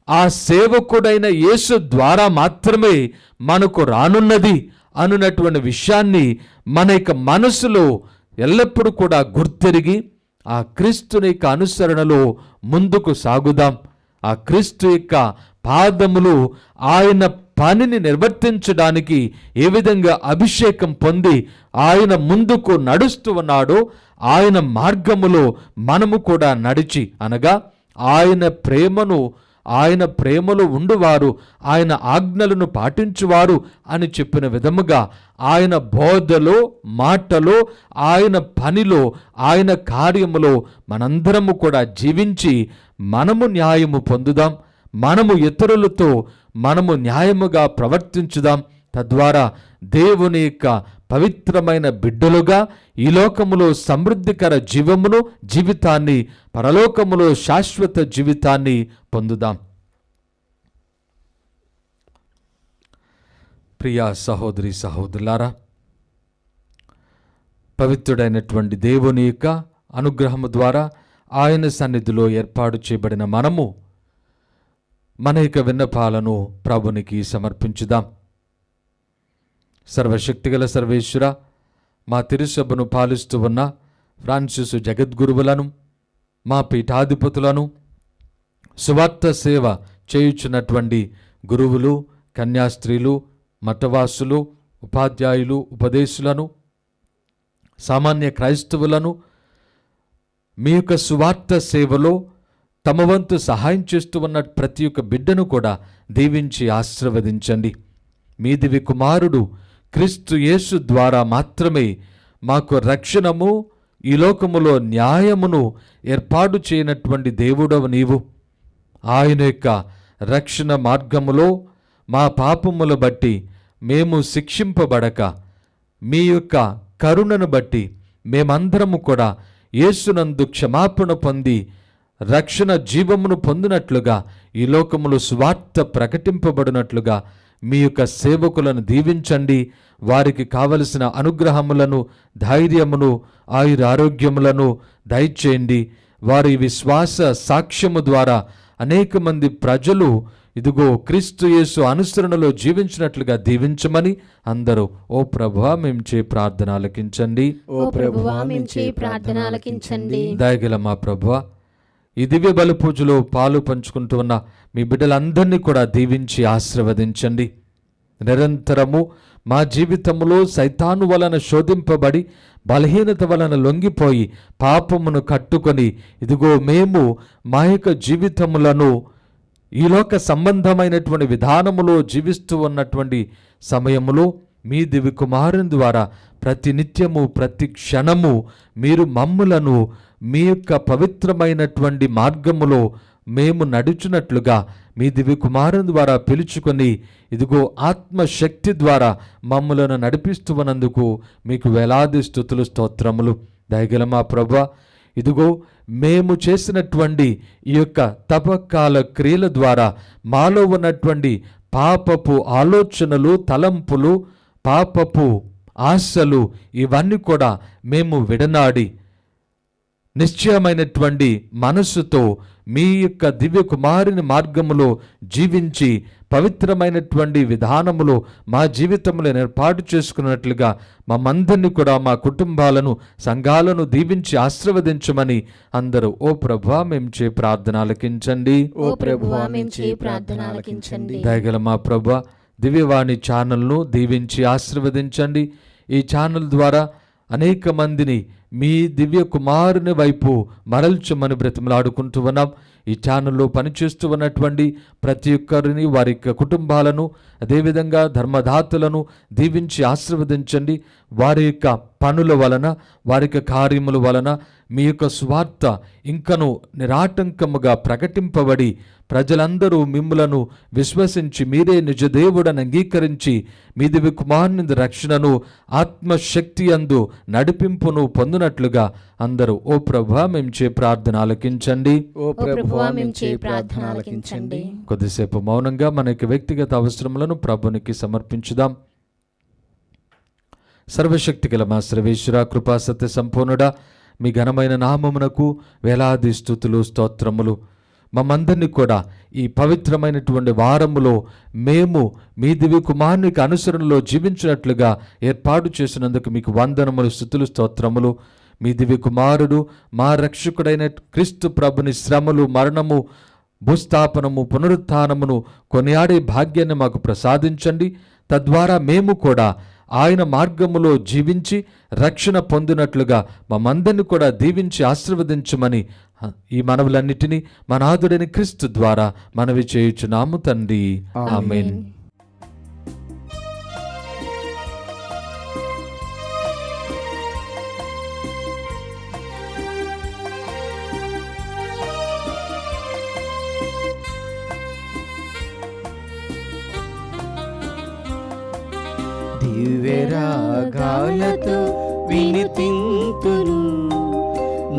Speaker 3: ఆ సేవకుడైన యేసు ద్వారా మాత్రమే మనకు రానున్నది అనున్నటువంటి విషయాన్ని మన యొక్క మనసులో ఎల్లప్పుడూ కూడా గుర్తెరిగి ఆ క్రీస్తుని యొక్క అనుసరణలో ముందుకు సాగుదాం. ఆ క్రీస్తు యొక్క పాదములు ఆయన పనిని నిర్వర్తించడానికి ఏ విధంగా అభిషేకం పొంది ఆయన ముందుకు నడుస్తూ ఉన్నాడో ఆయన మార్గములో మనము కూడా నడిచి, అనగా ఆయన ప్రేమలో ఉండువారు, ఆయన ఆజ్ఞలను పాటించువారు అని చెప్పిన విధముగా ఆయన బోధలో, మాటలో, ఆయన పనిలో, ఆయన కార్యములో మనందరము కూడా జీవించి మనము న్యాయము పొందుదాం. మనము ఇతరులతో మనము న్యాయముగా ప్రవర్తించుదాం. తద్వారా దేవుని యొక్క పవిత్రమైన బిడ్డలుగా ఈ లోకములో సమృద్ధికర జీవితాన్ని, పరలోకములో శాశ్వత జీవితాన్ని పొందుదాం. ప్రియా సహోదరి సహోదరులారా, పవిత్రుడైనటువంటి దేవుని యొక్క అనుగ్రహము ద్వారా ఆయన సన్నిధిలో ఏర్పాటు చేయబడిన మనము మన యొక్క విన్నపాలను ప్రభునికి సమర్పించుదాం. సర్వశక్తిగల సర్వేశ్వర, మా తిరుసభను పాలిస్తూ ఉన్న ఫ్రాన్సిస్ జగద్గురువులను, మా పీఠాధిపతులను, సువార్త సేవ చేయుచున్నటువంటి గురువులు, కన్యాస్త్రీలు, మఠవాసులు, ఉపాధ్యాయులు, ఉపదేశులను, సామాన్య క్రైస్తవులను మీ యొక్క సువార్త సేవలో తమ వంతు సహాయం చేస్తూ ఉన్న ప్రతి ఒక్క బిడ్డను కూడా దీవించి ఆశీర్వదించండి. మీ దివ్య కుమారుడు క్రీస్తు యేసు ద్వారా మాత్రమే మాకు రక్షణము, ఈ లోకములో న్యాయమును ఏర్పాటు చేయనటువంటి దేవుడవు నీవు. ఆయన యొక్క రక్షణ మార్గములో మా పాపములు బట్టి మేము శిక్షింపబడక, మీ యొక్క కరుణను బట్టి మేమందరము కూడా యేసునందు క్షమాపణ పొంది రక్షణ జీవమును పొందినట్లుగా, ఈ లోకములో సువార్త ప్రకటింపబడినట్లుగా మీ యొక్క సేవకులను దీవించండి. వారికి కావలసిన అనుగ్రహములను, ధైర్యమును, ఆయురారోగ్యములను దయచేయండి. వారి విశ్వాస సాక్ష్యము ద్వారా అనేక మంది ప్రజలు ఇదిగో క్రీస్తు యేసు అనుసరణలో జీవించినట్లుగా దీవించమని అందరూ ఓ ప్రభువా మేము చే ప్రార్థన ఆలకించండి.
Speaker 2: ఓ ప్రభువా మేము చే ప్రార్థన ఆలకించండి.
Speaker 3: దయగల మా ప్రభువా, ఈ దివ్య బలి పూజలో పాలు పంచుకుంటూ ఉన్న మీ బిడ్డలందరినీ కూడా దీవించి ఆశీర్వదించండి. నిరంతరము మా జీవితంలో సైతాను వలన శోధింపబడి బలహీనత వలన లొంగిపోయి పాపమును కట్టుకొని ఇదిగో మేము మా యొక్క జీవితములను ఈ లోక సంబంధమైనటువంటి విధానములో జీవిస్తూ ఉన్నటువంటి సమయములో మీ దివ్య కుమారుని ద్వారా ప్రతి నిత్యము ప్రతి క్షణము మీరు మమ్ములను మీ యొక్క పవిత్రమైనటువంటి మార్గములో మేము నడుచున్నట్లుగా మీ దివ్య కుమారుని ద్వారా పిలుచుకొని ఇదిగో ఆత్మశక్తి ద్వారా మమ్ములను నడిపిస్తున్నందుకు మీకు వేలాది స్తుతులు స్తోత్రములు. దయగల మా ప్రభువా, ఇదిగో మేము చేసినటువంటి ఈ యొక్క తపకాల క్రియల ద్వారా మాలో ఉన్నటువంటి పాపపు ఆలోచనలు, తలంపులు, పాపపు ఆశలు ఇవన్నీ కూడా మేము విడనాడి నిశ్చయమైనటువంటి మనస్సుతో మీ యొక్క దివ్య కుమారుని మార్గములో జీవించి పవిత్రమైనటువంటి విధానములో మా జీవితంలో ఏర్పాటు చేసుకున్నట్లుగా మమ్మందరినీ కూడా మా కుటుంబాలను సంఘాలను దీవించి ఆశీర్వదించమని అందరూ ఓ ప్రభువా మేము చే ప్రార్థన ఆలకించండి.
Speaker 2: ఓ ప్రభువా మేము చేయి ప్రార్థన ఆలకించండి.
Speaker 3: దయగల మా ప్రభువా, దివ్యవాణి ఛానల్ను దీవించి ఆశీర్వదించండి. ఈ ఛానల్ ద్వారా అనేక మందిని మీ దివ్య కుమారుని వైపు మరల్చమని బ్రతిమలాడుకుంటూ ఉన్నాం. ఈ ఛానల్లో పనిచేస్తూ ఉన్నటువంటి ప్రతి ఒక్కరిని, వారి యొక్క కుటుంబాలను, అదేవిధంగా ధర్మదాతలను దీవించి ఆశీర్వదించండి. వారి యొక్క పనుల వలన, వారి యొక్క కార్యముల వలన మీ యొక్క స్వార్థ ఇంకను నిరాటంకముగా ప్రకటింపబడి ప్రజలందరూ మిమ్ములను విశ్వసించి మీరే నిజదేవుడని అంగీకరించి మీ దివ్య కుమారుని రక్షణను ఆత్మశక్తి అందు నడిపింపును పొందినట్లుగా అందరూ ఓ ప్రభువా మేము చే ప్రార్థన ఆలకించండి.
Speaker 1: ఓ ప్రభువా మేము చే ప్రార్థన ఆలకించండి.
Speaker 3: కొద్దిసేపు మౌనంగా మన యొక్క వ్యక్తిగత అవసరములను ప్రభునికి సమర్పించుదాం. సర్వశక్తి గల మా సర్వేశ్వర, కృపా సత్య సంపూర్ణుడా, మీ ఘనమైన నామమునకు వేలాది స్తుతులు స్తోత్రములు. మమ్మందరినీ కూడా ఈ పవిత్రమైనటువంటి వారములో మేము మీ దివ్య కుమారునికి అనుసరణలో జీవించినట్లుగా ఏర్పాటు చేసినందుకు మీకు వందనములు, స్తుతులు, స్తోత్రములు. మీ దివ్య కుమారుడు మా రక్షకుడైన క్రీస్తు ప్రభుని శ్రమలు, మరణము, భూస్థాపనము, పునరుత్థానమును కొనియాడే భాగ్యాన్ని మాకు ప్రసాదించండి. తద్వారా మేము కూడా ఆయన మార్గములో జీవించి రక్షణ పొందినట్లుగా మమ్మందరినీ కూడా దీవించి ఆశీర్వదించమని ఈ మనవులన్నిటినీ మన నాథుడైన క్రీస్తు ద్వారా మనవి చేయుచున్నాము తండ్రి. ఆమేన్.
Speaker 1: దివ్యరాగాలతో వినిపింతును,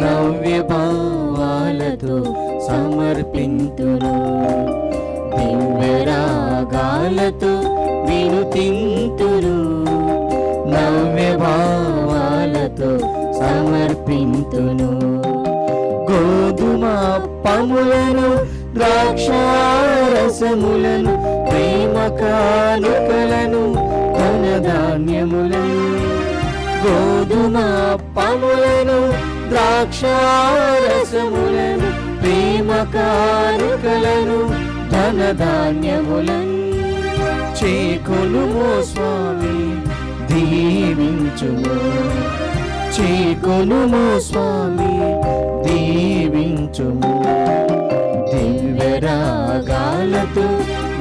Speaker 1: నవ్య భావాలతో సమర్పింతును. దివ్యరాగాలతో వినుతింతును, నవ్య భావాలతో సమర్పింతును. గోధుమ పములను, ద్రాక్షారసములను, ప్రేమ కానుకలను, ధనధాన్యములను. గోధుమ పములను, ద్రాక్షారసములను, ప్రేమ కానుకలను, ధనధాన్యములను చేకొనుమో స్వామి దీవించుము. చేకొనుమో స్వామి దీవించుము. దివ్యరాగాలతో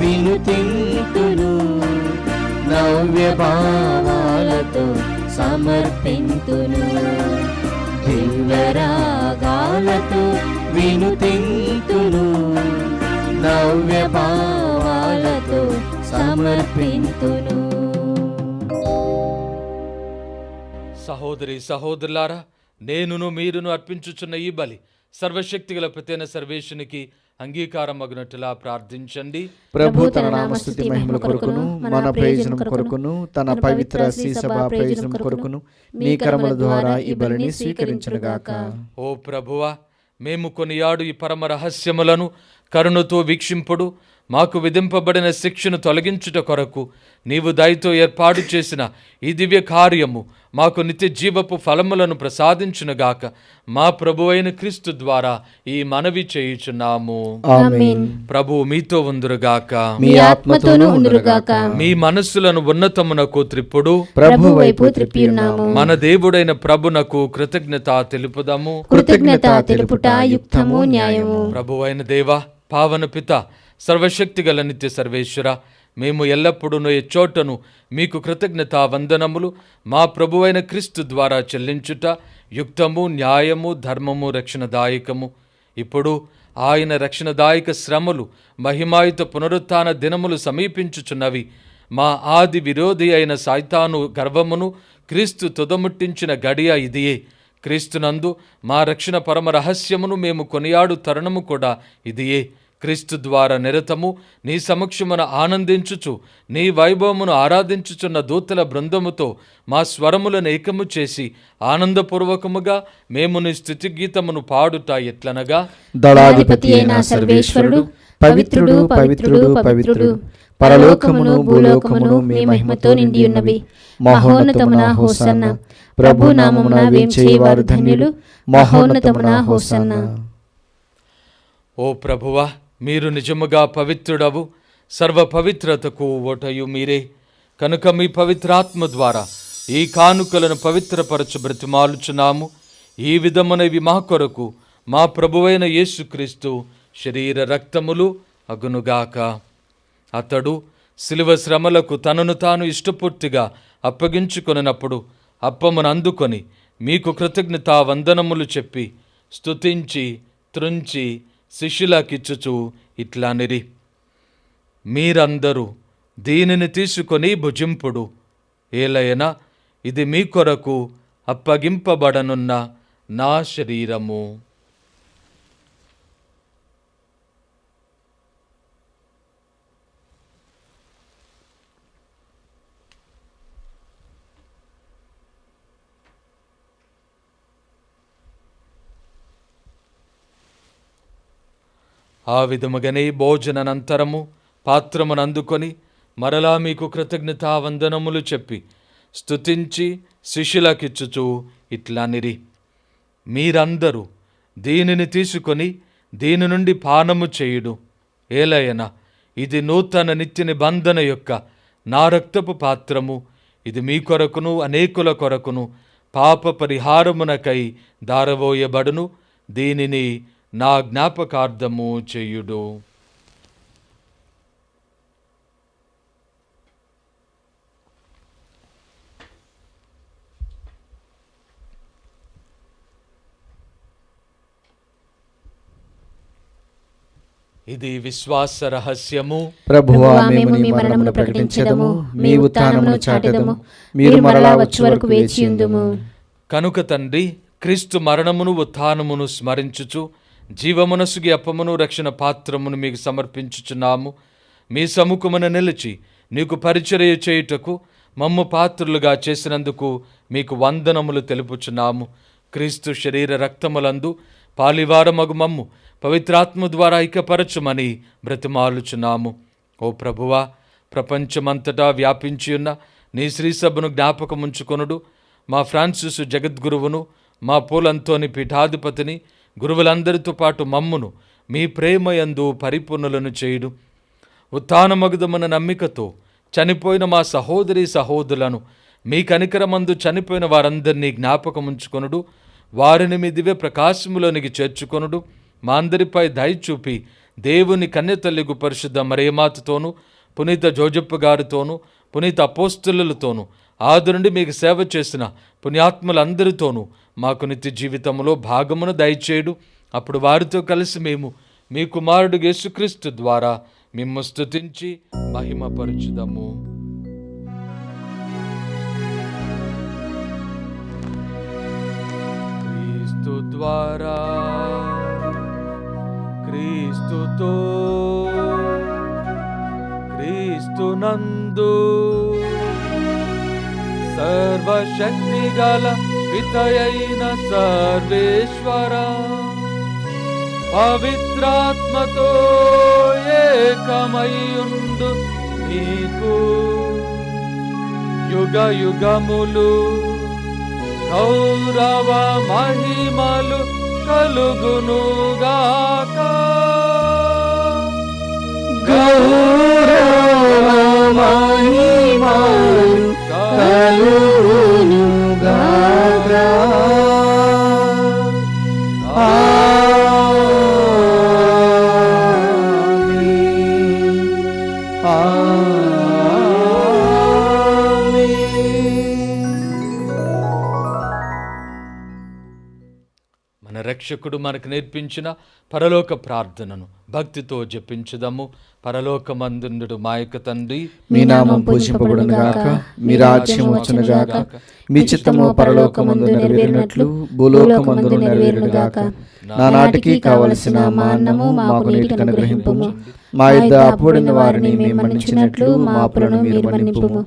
Speaker 1: వినుతింతును, నవ్య భావాలతో సమర్పింతును. దివ్యరాగాలతో వినుతింతును, నవ్య భావాలతో సమర్పింతును.
Speaker 3: సహోదరి సహోదరులారా, నేనును మీరును అర్పించుచున్న ఈ బలి సర్వశక్తిగల ప్రత్యేన సర్వేశ్వనికి అంగీకారం అగునట్లుగా ప్రార్థించండి.
Speaker 1: ప్రభు తన నామస్తుతి మహిమల కొరకును, మన ప్రయోజనం కొరకును, తన పవిత్ర శ్రీ సభ ప్రయోజనం కొరకును మీ కర్మల ద్వారా ఈ బలిని స్వీకరించుగాక.
Speaker 3: ఓ ప్రభువా, మేము కొనియాడు ఈ పరమ రహస్యములను కరుణతో వీక్షింపుడు. మాకు విధింపబడిన శిక్షను తొలగించుట కొరకు నీవు దయతో ఏర్పాటు చేసిన ఈ దివ్య కార్యము మాకు నిత్య జీవపు ఫలములను ప్రసాదించునుగాక. మా ప్రభువైన క్రీస్తు ద్వారా ఈ మనవి చేయుచున్నాము.
Speaker 2: ఆమేన్.
Speaker 3: ప్రభు మీతో ఉందురుగాక,
Speaker 2: మీ ఆత్మతోనూ ఉండురుగాక.
Speaker 3: మీ మనస్సులను ఉన్నతమునకు త్రిప్పుడు
Speaker 2: ప్రభు వైపు త్రిప్పియున్నాము.
Speaker 3: మన దేవుడైన ప్రభునకు కృతజ్ఞత తెలుపుదాము.
Speaker 2: కృతజ్ఞత తెలుపుట యుక్తము న్యాయము.
Speaker 3: ప్రభువైన దేవ, పావన పిత, సర్వశక్తి గల నిత్య సర్వేశ్వర, మేము ఎల్లప్పుడూ ఎచ్చోటను మీకు కృతజ్ఞతా వందనములు మా ప్రభువైన క్రీస్తు ద్వారా చెల్లించుట యుక్తము, న్యాయము, ధర్మము, రక్షణదాయకము. ఇప్పుడు ఆయన రక్షణదాయక శ్రమలు, మహిమాయుత పునరుత్థాన దినములు సమీపించుచున్నవి. మా ఆది విరోధి అయిన సైతాను గర్వమును క్రీస్తు తుదముట్టించిన గడియ ఇదియే. క్రీస్తునందు మా రక్షణ పరమ రహస్యమును మేము కొనియాడు తరుణము కూడా ఇదియే. క్రీస్తు ద్వారా నిరతము నీ సమక్షమున ఆనందించుచు నీ వైభవమును ఆరాధించుచున్న దూతల బృందముతో మా స్వరములను ఏకము చేసి ఆనందపూర్వకముగా మేము నీ స్తుతి గీతమును పాడుట ఎట్లనగా,
Speaker 2: దళాధిపతి అయిన సర్వేశ్వరుడు పవిత్రుడు పవిత్రుడు పవిత్రుడు, పరలోకమును భూలోకమును మీ మహిమతో నిండి ఉన్నవి. మహోన్నతమున హోసన్న. ప్రభు నామమున వేంచేవారు ధన్యులు. మహోన్నతమున హోసన్న.
Speaker 3: ఓ ప్రభువా, మీరు నిజముగా పవిత్రుడవు, సర్వ పవిత్రతకు ఓటయు మీరే. కనుక మీ పవిత్రాత్మ ద్వారా ఈ కానుకలను పవిత్రపరచు బ్రతిమాలుచున్నాము. ఈ విధమునవి మా కొరకు మా ప్రభువైన యేసుక్రీస్తు శరీర రక్తములు అగునుగాక. అతడు శిలువ శ్రమలకు తనను తాను ఇష్టపూర్తిగా అప్పగించుకొనినప్పుడు అప్పమును అందుకొని మీకు కృతజ్ఞతా వందనములు చెప్పి స్తుతించి త్రుంచి శిష్యులకిచ్చుచు ఇట్లానిరి, మీరందరూ దీనిని తీసుకొని భుజింపుడు. ఏలయన ఇది మీ కొరకు అప్పగింపబడనున్న నా శరీరము. ఆ విధముగానే భోజనానంతరము పాత్రమును అందుకొని మరలా మీకు కృతజ్ఞతా వందనములు చెప్పి స్తుతించి శిష్యులకిచ్చుచు ఇట్లానిరి, మీరందరూ దీనిని తీసుకొని దీని నుండి పానము చేయుడు. ఏలయన ఇది నూతన నిత్య నిబంధన యొక్క నా రక్తపు పాత్రము. ఇది మీ కొరకును అనేకుల కొరకును పాప పరిహారమునకై దారవోయబడును. దీనిని నా జ్ఞాపకార్థము చేయుడు. ఇది విశ్వాస రహస్యము.
Speaker 1: ప్రభువా, మేము మీ మరణమును ప్రకటించెదము, మీ ఉత్థానమును చాటెదము. మీరు మరలా వచ్చే వరకు వేచియుందుము.
Speaker 3: కనుక తండ్రి, క్రీస్తు మరణమును ఉత్థానమును స్మరించుచు జీవమునసుగి అప్పమును రక్షణ పాత్రమును మీకు సమర్పించుచున్నాము. మీ సముఖమున నిలిచి నీకు పరిచర్య చేయుటకు మమ్ము పాత్రులుగా చేసినందుకు మీకు వందనములు తెలుపుచున్నాము. క్రీస్తు శరీర రక్తములందు పాలివారమగు మమ్ము పవిత్రాత్మ ద్వారా ఐక్యపరచుమని బ్రతిమాలుచున్నాము. ఓ ప్రభువా, ప్రపంచమంతటా వ్యాపించియున్న నీ శ్రీసభను జ్ఞాపకముంచుకొనుడు. మా ఫ్రాన్సిస్ జగద్గురువును, మా పోలంతోని పీఠాధిపతిని, గురువులందరితో పాటు మమ్మును మీ ప్రేమయందు పరిపూర్ణులను చేయుడు. ఉత్థానమగుదమన నమ్మికతో చనిపోయిన మా సహోదరి సహోదరులను, మీ కనికరమందు చనిపోయిన వారందరినీ జ్ఞాపకముంచుకొనుడు. వారిని మీ దివ్య ప్రకాశములోనికి చేర్చుకొనుడు. మా అందరిపై దయ చూపి దేవుని కన్యతల్లిగు పరిశుద్ధ మరియమాతతోనూ, పునీత జోజప్ప గారితోనూ, పునీత అపోస్తలులతోనూ, ఆదునుండి మీకు సేవ చేసిన పుణ్యాత్ములందరితోనూ మాకు నిత్య జీవితంలో భాగమును దయచేయుడు. అప్పుడు వారితో కలిసి మేము మీ కుమారుడు యేసుక్రీస్తు ద్వారా మిమ్ము స్తుతించి మహిమపరచుదము. క్రీస్తు ద్వారా, క్రీస్తుతో, క్రీస్తునందు సర్వశక్తి గల పితయైన సర్వేశ్వర పవిత్రాత్మతో ఏకమయ్యుండు నీకు యుగ యుగములు గౌరవ మహిమలు కలుగునుగాక.
Speaker 1: గౌరవ మహిమలు కలుగునుగాక.
Speaker 3: మన రక్షకుడు మనకు నేర్పించిన పరలోక ప్రార్థనను భక్తితో జపించుదాము. పరలోకమందుండు మా యొక్క తండ్రి,
Speaker 1: మీ నామం పూజింపబడును గాక, మీ రాజ్యం వచ్చును గాక, మీ చిత్తము పరలోకమందు నెరవేరినట్లు భూలోకమందు నెరవేరును గాక. నానాటికి కావలసిన మా అన్నము మాకు నేటికి అనుగ్రహింపుము. మా యుద్ధ అప్పుడైన వారిని మేము మన్నించినట్లు మా అప్పులను మీరు మన్నింపుము.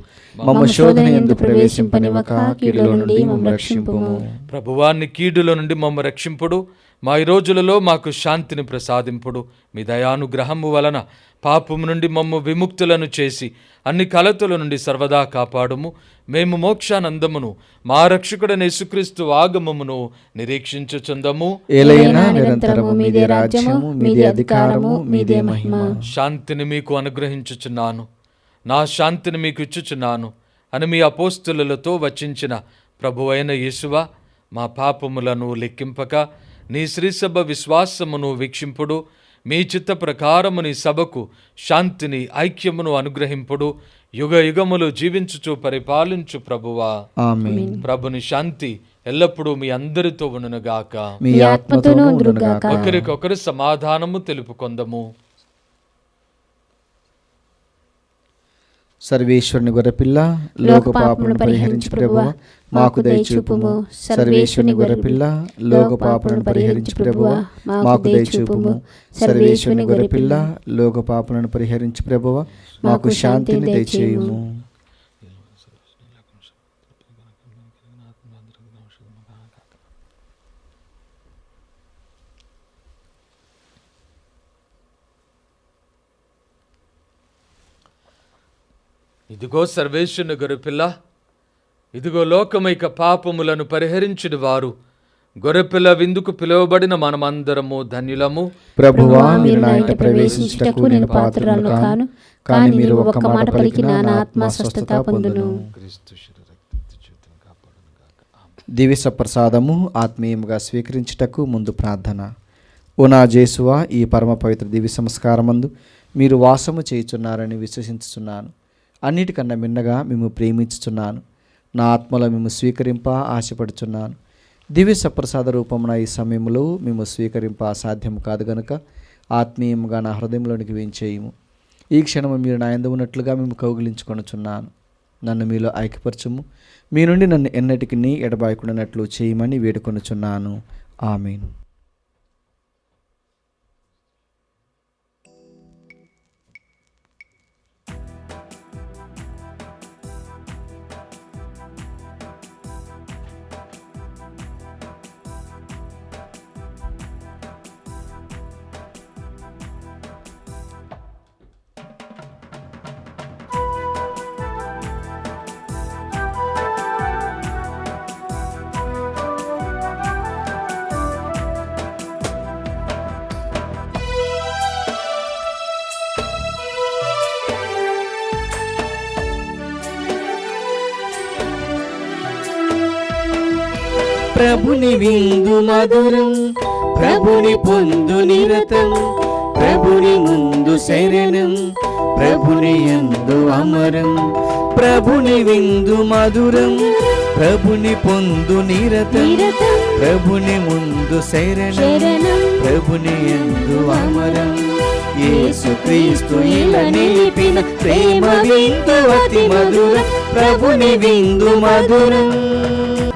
Speaker 1: మమ్మ శోధన యందు ప్రవేశింపనివ్వక కీడులో నుండి మమ్మ రక్షింపుము.
Speaker 3: ప్రభువాన్ని కీడుల నుండి మమ్మ రక్షింపుడు. మా ఈ రోజులలో మాకు శాంతిని ప్రసాదింపుడు. మీ దయానుగ్రహము వలన పాపము నుండి మమ్ము విముక్తులను చేసి అన్ని కలతల నుండి సర్వదా కాపాడుము. మేము మోక్షానందమును మా రక్షకుడైన యేసుక్రీస్తు ఆగమమును నిరీక్షించుచుందము.
Speaker 1: ఏలైనా నిరంతరము మీదే రాజ్యము, మీదే అధికారము, మీదే మహిమ.
Speaker 3: శాంతిని మీకు అనుగ్రహించుచున్నాను, నా శాంతిని మీకు ఇచ్చుచున్నాను అని మీ అపోస్తులతో వచించిన ప్రభువైన యేసువా, మా పాపములను లెక్కింపక నీ శ్రీసభ విశ్వాసమును వీక్షింపుడు. మీ చిత్త ప్రకారము నీ సభకు శాంతిని ఐక్యమును అనుగ్రహింపుడు. యుగ యుగములు జీవించుచు పరిపాలించు ప్రభువా.
Speaker 1: ఆమేన్.
Speaker 3: ప్రభుని శాంతి ఎల్లప్పుడూ మీ అందరితో ఉండునుగాక.
Speaker 1: మీ ఆత్మతోనూ ఉండునుగాక.
Speaker 3: ఒకరికొకరు సమాధానము తెలుపుకొందము.
Speaker 1: సర్వేశ్వరుని గొర్రెపిల్ల, లోక పాపములను పరిహరించి ప్రభువా మాకు దయచూపుము. సర్వేశ్వరుని గొర్రెపిల్ల, లోక పాపములను పరిహరించి ప్రభువా మాకు దయచూపుము. సర్వేశ్వరుని గొర్రెపిల్ల, లోక పాపములను పరిహరించి ప్రభువా మాకు శాంతిని దయచేయుము.
Speaker 3: ఇదిగో సర్వేశ్వరుని గొర్రెపిల్ల, ఇదిగో లోకమైక పాపములను పరిహరించుడు వారు. గొర్రెపిల్ల విందుకు పిలువబడిన మనమందరము ధన్యులము.
Speaker 1: ప్రభువా, మీరు నా ఇంట ప్రవేశించుటకు నేను పాత్రురాలు కాను, కానీ మీరు ఒక్క మాట పలికిన నా ఆత్మ స్వస్థత పొందును. దివ్య ప్రసాదము ఆత్మీయముగా స్వీకరించుటకు ముందు ప్రార్థన. ఓ నా జేసువా, ఈ పరమ పవిత్ర దివ్య సంస్కారమందు మీరు వాసము చేయుచున్నారని విశ్వసించుచున్నాను. అన్నిటికన్నా మిన్నగా మేము ప్రేమించుచున్నాను. నా ఆత్మలో మేము స్వీకరింప ఆశపడుచున్నాను. దివ్య సప్రసాద రూపమున ఈ సమయంలో మేము స్వీకరింప సాధ్యము కాదు గనుక ఆత్మీయముగా నా హృదయంలోనికి వేయించేయము. ఈ క్షణము మీరు నా యందు ఉన్నట్లుగా మేము కౌగిలించుకొనుచున్నాను. నన్ను మీలో ఐక్యపరచుము. మీ నుండి నన్ను ఎన్నటికీ ఎడబాయకుండానట్లు చేయమని వేడుకొనుచున్నాను. ఆమేన్. ప్రభుని విందు మధురం, ప్రభుని పొందు నిరతం, ప్రభుని ముందు శరణం, ప్రభుని యందు అమరం. ప్రభుని విందు మధురం, ప్రభుని పొందు నిరతం, ప్రభుని ముందు శరణం, ప్రభుని యందు అమరం. యేసుక్రీస్తు ఇలా నిలిపిన ప్రేమ విందు అతి మధురం, ప్రభుని విందు మధురం.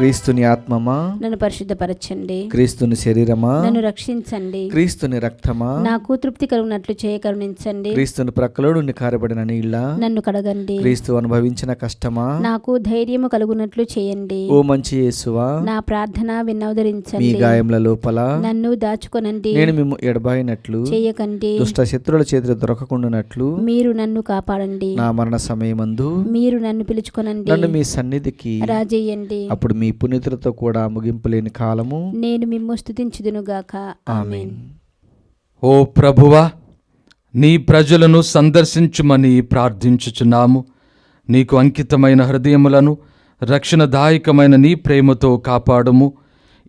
Speaker 1: క్రీస్తుని ఆత్మమా
Speaker 2: నన్ను పరిశుద్ధపరచండి.
Speaker 1: క్రీస్తుని శరీరమా
Speaker 2: నన్ను రక్షించండి.
Speaker 1: క్రీస్తుని రక్తమా
Speaker 2: నాకు తృప్తి కలుగునట్లు చేయ కరుణించండి.
Speaker 1: క్రీస్తుని ప్రక్కలో నుండి కారబడిన నీళ్ళ
Speaker 2: నన్ను కడగండి.
Speaker 1: క్రీస్తు అనుభవించిన కష్టమా
Speaker 2: నాకు ధైర్యము కలుగునట్లు చేయండి.
Speaker 1: ఓ మంచి యేసువా
Speaker 2: నా ప్రార్థన
Speaker 1: మీ
Speaker 2: విన్నవదరించండి.
Speaker 1: గాయముల లోపల
Speaker 2: నన్ను దాచుకొనండి.
Speaker 1: నేను మిమ్ము ఎడబాయినట్లు
Speaker 2: చేయకండి.
Speaker 1: దుష్ట శత్రువుల చేతులు దొరకకుండానట్లు
Speaker 2: మీరు నన్ను కాపాడండి.
Speaker 1: నా మరణ సమయమందు
Speaker 2: మీరు నన్ను పిలుచుకొనండి.
Speaker 1: నన్ను మీ సన్నిధికి
Speaker 2: రాజేయండి.
Speaker 1: అప్పుడు మీ పునీతులతో కూడా ముగింపు లేని కాలము
Speaker 2: నేను మిమ్ము స్తుతించుదునుగాక.
Speaker 1: ఆమేన్.
Speaker 3: ఓ ప్రభువా, నీ ప్రజలను సందర్శించుమని ప్రార్థించుచున్నాము. నీకు అంకితమైన హృదయములను రక్షణదాయకమైన నీ ప్రేమతో కాపాడుము.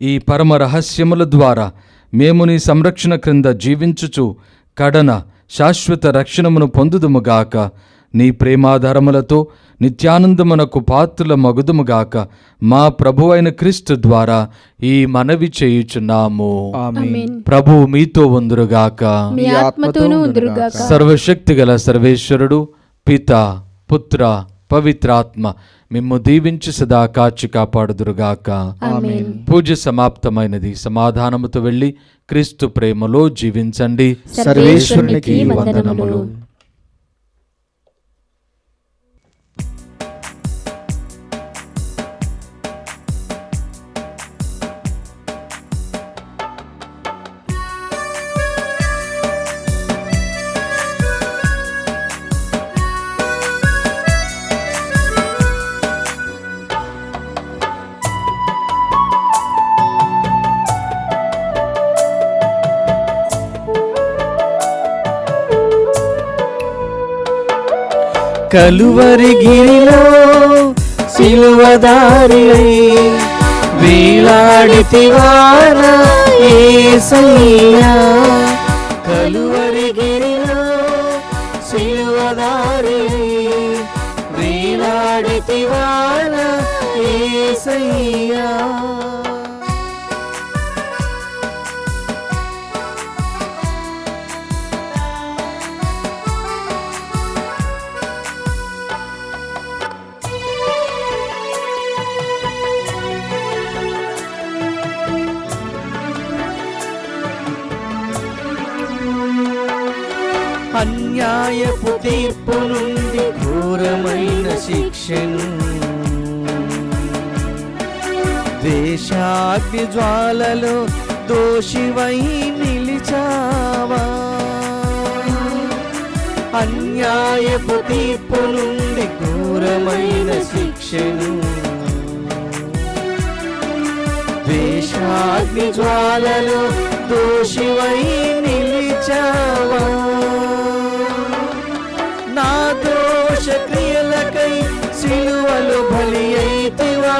Speaker 3: ఈ పరమ రహస్యముల ద్వారా మేము నీ సంరక్షణ క్రింద జీవించుచు కడన శాశ్వత రక్షణమును పొందుదుముగాక. నీ ప్రేమాధారములతో నిత్యానందమునకు పాత్రుల మగుదుముగాక. మా ప్రభువైన క్రీస్తు ద్వారా ఈ మనవి చేయుచున్నాము.
Speaker 1: ఆమేన్.
Speaker 3: ప్రభువు మీతో ఉందురుగాక.
Speaker 2: మీ ఆత్మతోనూ ఉందురుగాక.
Speaker 3: సర్వశక్తి గల సర్వేశ్వరుడు పిత పుత్ర పవిత్రాత్మ మిమ్ము దీవించి సదా కాచి కాపాడుదురుగాక.
Speaker 2: ఆమేన్.
Speaker 3: పూజ సమాప్తమైనది. సమాధానముతో వెళ్ళి క్రీస్తు ప్రేమలో జీవించండి.
Speaker 1: సర్వేశ్వరునికి వందనములు. కలువరి గిరిలో సిలువదారి వేలాడితివాన యేసయ్యా. కలువరి గిరిలో సిలువదారి వేలాడితివాన యేసయ్యా. అన్యాయపు తీర్పు నుండి ఘోరమైన శిక్షను దేశాగ్ని జ్వాలలో దోషివై నిలిచావా. అన్యాయపు తీర్పు నుండి ఘోరమైన శిక్షను దేశాగ్ని జ్వాలలో దోషివై నిలిచావా. నా దోష క్రియలకై సిలువలో బలి అయితివా.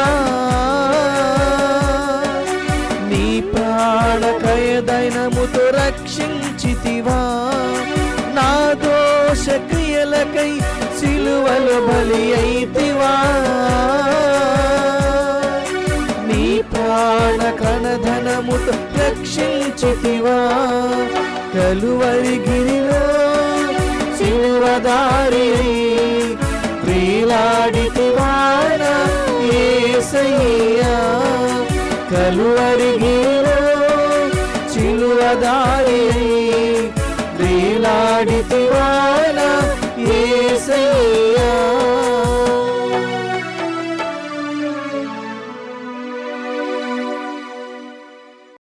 Speaker 1: నీ ప్రాణకయదైనముతో రక్షించితివా. నా దోష క్రియలకై సిలువలో బలి అయితివా. నీ ప్రాణకణధనముతో రక్షించితివా. కలువరి గిరిలో సిలువదారి